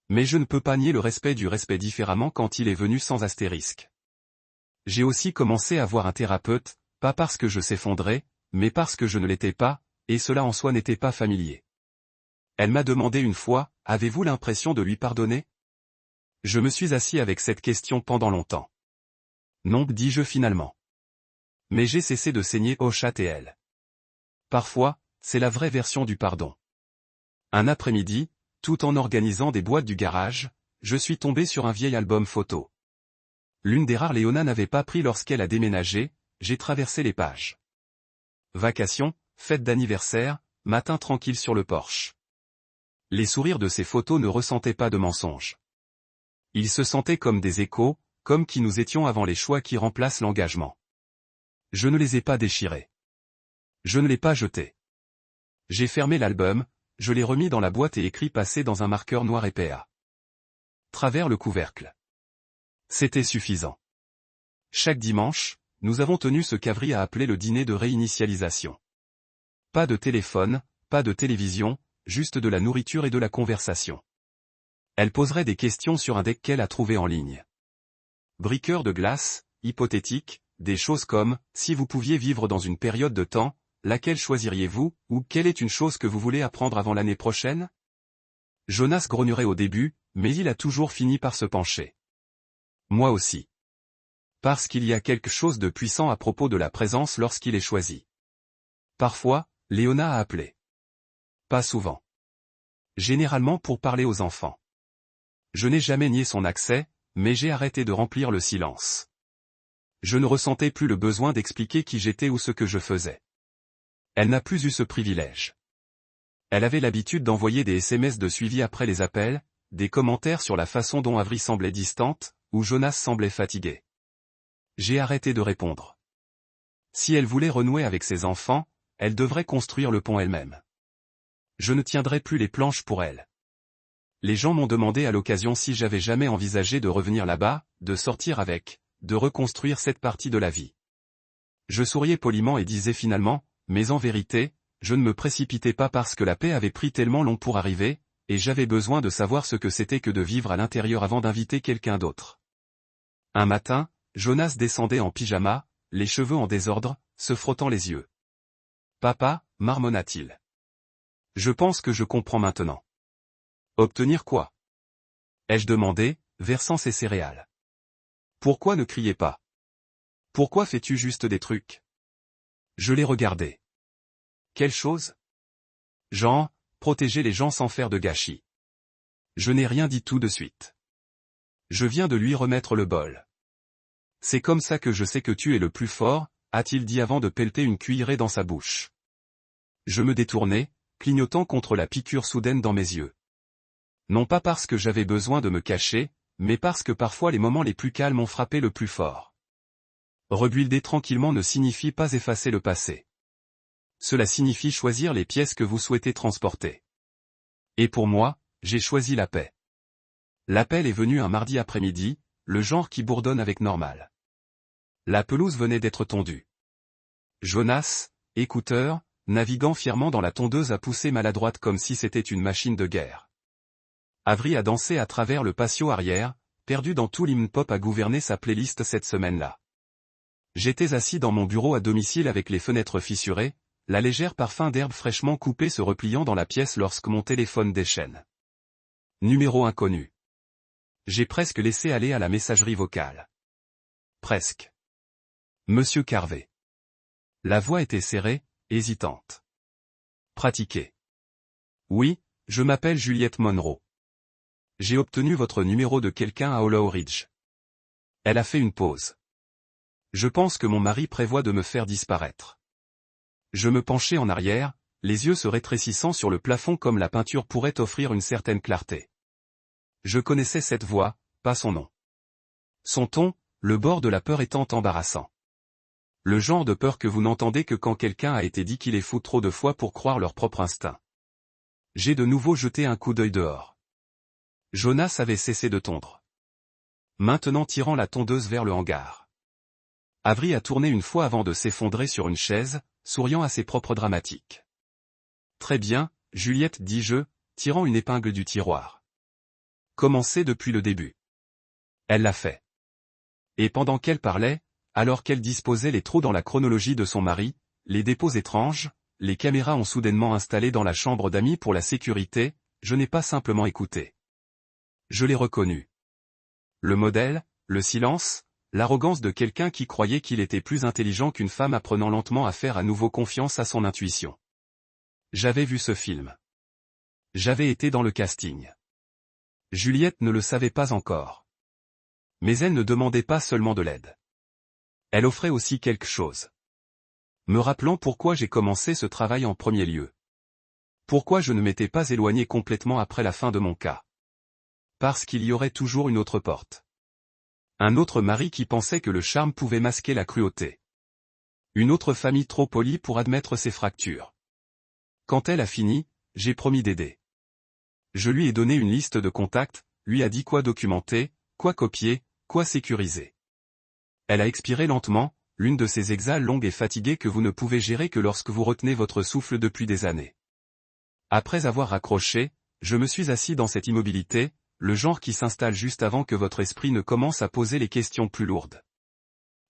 S1: Mais je ne peux pas nier le respect du respect différemment quand il est venu sans astérisque. J'ai aussi commencé à voir un thérapeute, pas parce que je s'effondrais, mais parce que je ne l'étais pas, et cela en soi n'était pas familier. Elle m'a demandé une fois, « Avez-vous l'impression de lui pardonner ?» Je me suis assis avec cette question pendant longtemps. Non, dis-je finalement. Mais j'ai cessé de saigner au chat et elle. Parfois, c'est la vraie version du pardon. Un après-midi, tout en organisant des boîtes du garage, je suis tombé sur un vieil album photo. L'une des rares Léona n'avait pas pris lorsqu'elle a déménagé, j'ai traversé les pages. Vacations, fête d'anniversaire, matin tranquille sur le porche. Les sourires de ces photos ne ressentaient pas de mensonges. Ils se sentaient comme des échos, comme qui nous étions avant les choix qui remplacent l'engagement. Je ne les ai pas déchirés. Je ne l'ai pas jeté. J'ai fermé l'album, je l'ai remis dans la boîte et écrit passé dans un marqueur noir épais à travers le couvercle. C'était suffisant. Chaque dimanche, nous avons tenu ce qu'Avery a appelé le dîner de réinitialisation. Pas de téléphone, pas de télévision, juste de la nourriture et de la conversation. Elle poserait des questions sur un deck qu'elle a trouvé en ligne. Briqueur de glace, hypothétique, des choses comme, si vous pouviez vivre dans une période de temps, laquelle choisiriez-vous, ou quelle est une chose que vous voulez apprendre avant l'année prochaine? Jonas grognerait au début, mais il a toujours fini par se pencher. Moi aussi. Parce qu'il y a quelque chose de puissant à propos de la présence lorsqu'il est choisi. Parfois, Léona a appelé. Pas souvent. Généralement pour parler aux enfants. Je n'ai jamais nié son accès, mais j'ai arrêté de remplir le silence. Je ne ressentais plus le besoin d'expliquer qui j'étais ou ce que je faisais. Elle n'a plus eu ce privilège. Elle avait l'habitude d'envoyer des SMS de suivi après les appels, des commentaires sur la façon dont Avery semblait distante, ou Jonas semblait fatigué. J'ai arrêté de répondre. Si elle voulait renouer avec ses enfants, elle devrait construire le pont elle-même. Je ne tiendrai plus les planches pour elle. Les gens m'ont demandé à l'occasion si j'avais jamais envisagé de revenir là-bas, de sortir avec, de reconstruire cette partie de la vie. Je souriais poliment et disais finalement, mais en vérité, je ne me précipitais pas parce que la paix avait pris tellement long pour arriver, et j'avais besoin de savoir ce que c'était que de vivre à l'intérieur avant d'inviter quelqu'un d'autre. Un matin, Jonas descendait en pyjama, les cheveux en désordre, se frottant les yeux. « Papa » marmonna-t-il. « Je pense que je comprends maintenant. » « Obtenir quoi » ai-je demandé, versant ses céréales. « Pourquoi ne criez pas ? Pourquoi fais-tu juste des trucs ?» Je l'ai regardé. « Quelle chose ? » Genre, protéger les gens sans faire de gâchis. Je n'ai rien dit tout de suite. Je viens de lui remettre le bol. « C'est comme ça que je sais que tu es le plus fort, » a-t-il dit avant de pelleter une cuillerée dans sa bouche. Je me détournai, clignotant contre la piqûre soudaine dans mes yeux. Non pas parce que j'avais besoin de me cacher, mais parce que parfois les moments les plus calmes ont frappé le plus fort. Rebuilder tranquillement ne signifie pas effacer le passé. Cela signifie choisir les pièces que vous souhaitez transporter. Et pour moi, j'ai choisi la paix. L'appel est venu un mardi après-midi, le genre qui bourdonne avec normal. La pelouse venait d'être tondue. Jonas, écouteur, naviguant fièrement dans la tondeuse a poussé maladroite comme si c'était une machine de guerre. Avery a dansé à travers le patio arrière, perdu dans tout l'hymne pop à gouverner sa playlist cette semaine-là. J'étais assis dans mon bureau à domicile avec les fenêtres fissurées, la légère parfum d'herbe fraîchement coupée se repliant dans la pièce lorsque mon téléphone déchaîne. Numéro inconnu. J'ai presque laissé aller à la messagerie vocale. Presque. Monsieur Carvé. La voix était serrée, hésitante. Pratiquée. Oui, je m'appelle Juliette Monroe. J'ai obtenu votre numéro de quelqu'un à Hollow Ridge. Elle a fait une pause. Je pense que mon mari prévoit de me faire disparaître. Je me penchai en arrière, les yeux se rétrécissant sur le plafond comme la peinture pourrait offrir une certaine clarté. Je connaissais cette voix, pas son nom. Son ton, le bord de la peur étant embarrassant. Le genre de peur que vous n'entendez que quand quelqu'un a été dit qu'il est fou trop de fois pour croire leur propre instinct. J'ai de nouveau jeté un coup d'œil dehors. Jonas avait cessé de tondre. Maintenant tirant la tondeuse vers le hangar. Avery a tourné une fois avant de s'effondrer sur une chaise, souriant à ses propres dramatiques. Très bien, Juliette, dis-je, tirant une épingle du tiroir. Commencez depuis le début. Elle l'a fait. Et pendant qu'elle parlait, alors qu'elle disposait les trous dans la chronologie de son mari, les dépôts étranges, les caméras ont soudainement installé dans la chambre d'amis pour la sécurité, je n'ai pas simplement écouté. Je l'ai reconnu. Le modèle, le silence, l'arrogance de quelqu'un qui croyait qu'il était plus intelligent qu'une femme apprenant lentement à faire à nouveau confiance à son intuition. J'avais vu ce film. J'avais été dans le casting. Juliette ne le savait pas encore. Mais elle ne demandait pas seulement de l'aide. Elle offrait aussi quelque chose. Me rappelant pourquoi j'ai commencé ce travail en premier lieu. Pourquoi je ne m'étais pas éloigné complètement après la fin de mon cas. Parce qu'il y aurait toujours une autre porte. Un autre mari qui pensait que le charme pouvait masquer la cruauté. Une autre famille trop polie pour admettre ses fractures. Quand elle a fini, j'ai promis d'aider. Je lui ai donné une liste de contacts, lui a dit quoi documenter, quoi copier, quoi sécuriser. Elle a expiré lentement, l'une de ces exhales longues et fatiguées que vous ne pouvez gérer que lorsque vous retenez votre souffle depuis des années. Après avoir raccroché, je me suis assis dans cette immobilité, le genre qui s'installe juste avant que votre esprit ne commence à poser les questions plus lourdes.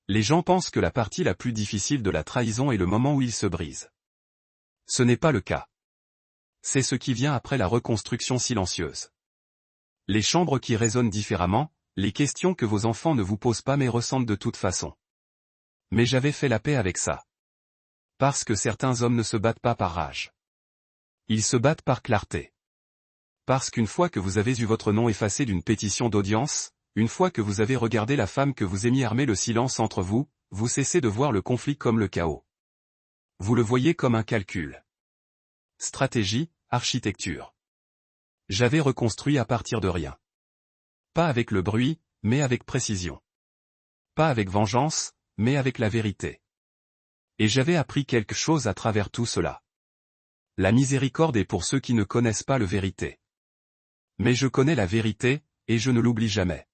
S1: Les gens pensent que la partie la plus difficile de la trahison est le moment où ils se brisent. Ce n'est pas le cas. C'est ce qui vient après la reconstruction silencieuse. Les chambres qui résonnent différemment, les questions que vos enfants ne vous posent pas mais ressentent de toute façon. Mais j'avais fait la paix avec ça. Parce que certains hommes ne se battent pas par rage. Ils se battent par clarté. Parce qu'une fois que vous avez eu votre nom effacé d'une pétition d'audience, une fois que vous avez regardé la femme que vous aimiez armer le silence entre vous, vous cessez de voir le conflit comme le chaos. Vous le voyez comme un calcul. Stratégie, architecture. J'avais reconstruit à partir de rien. Pas avec le bruit, mais avec précision. Pas avec vengeance, mais avec la vérité. Et j'avais appris quelque chose à travers tout cela. La miséricorde est pour ceux qui ne connaissent pas le vérité. Mais je connais la vérité, et je ne l'oublie jamais.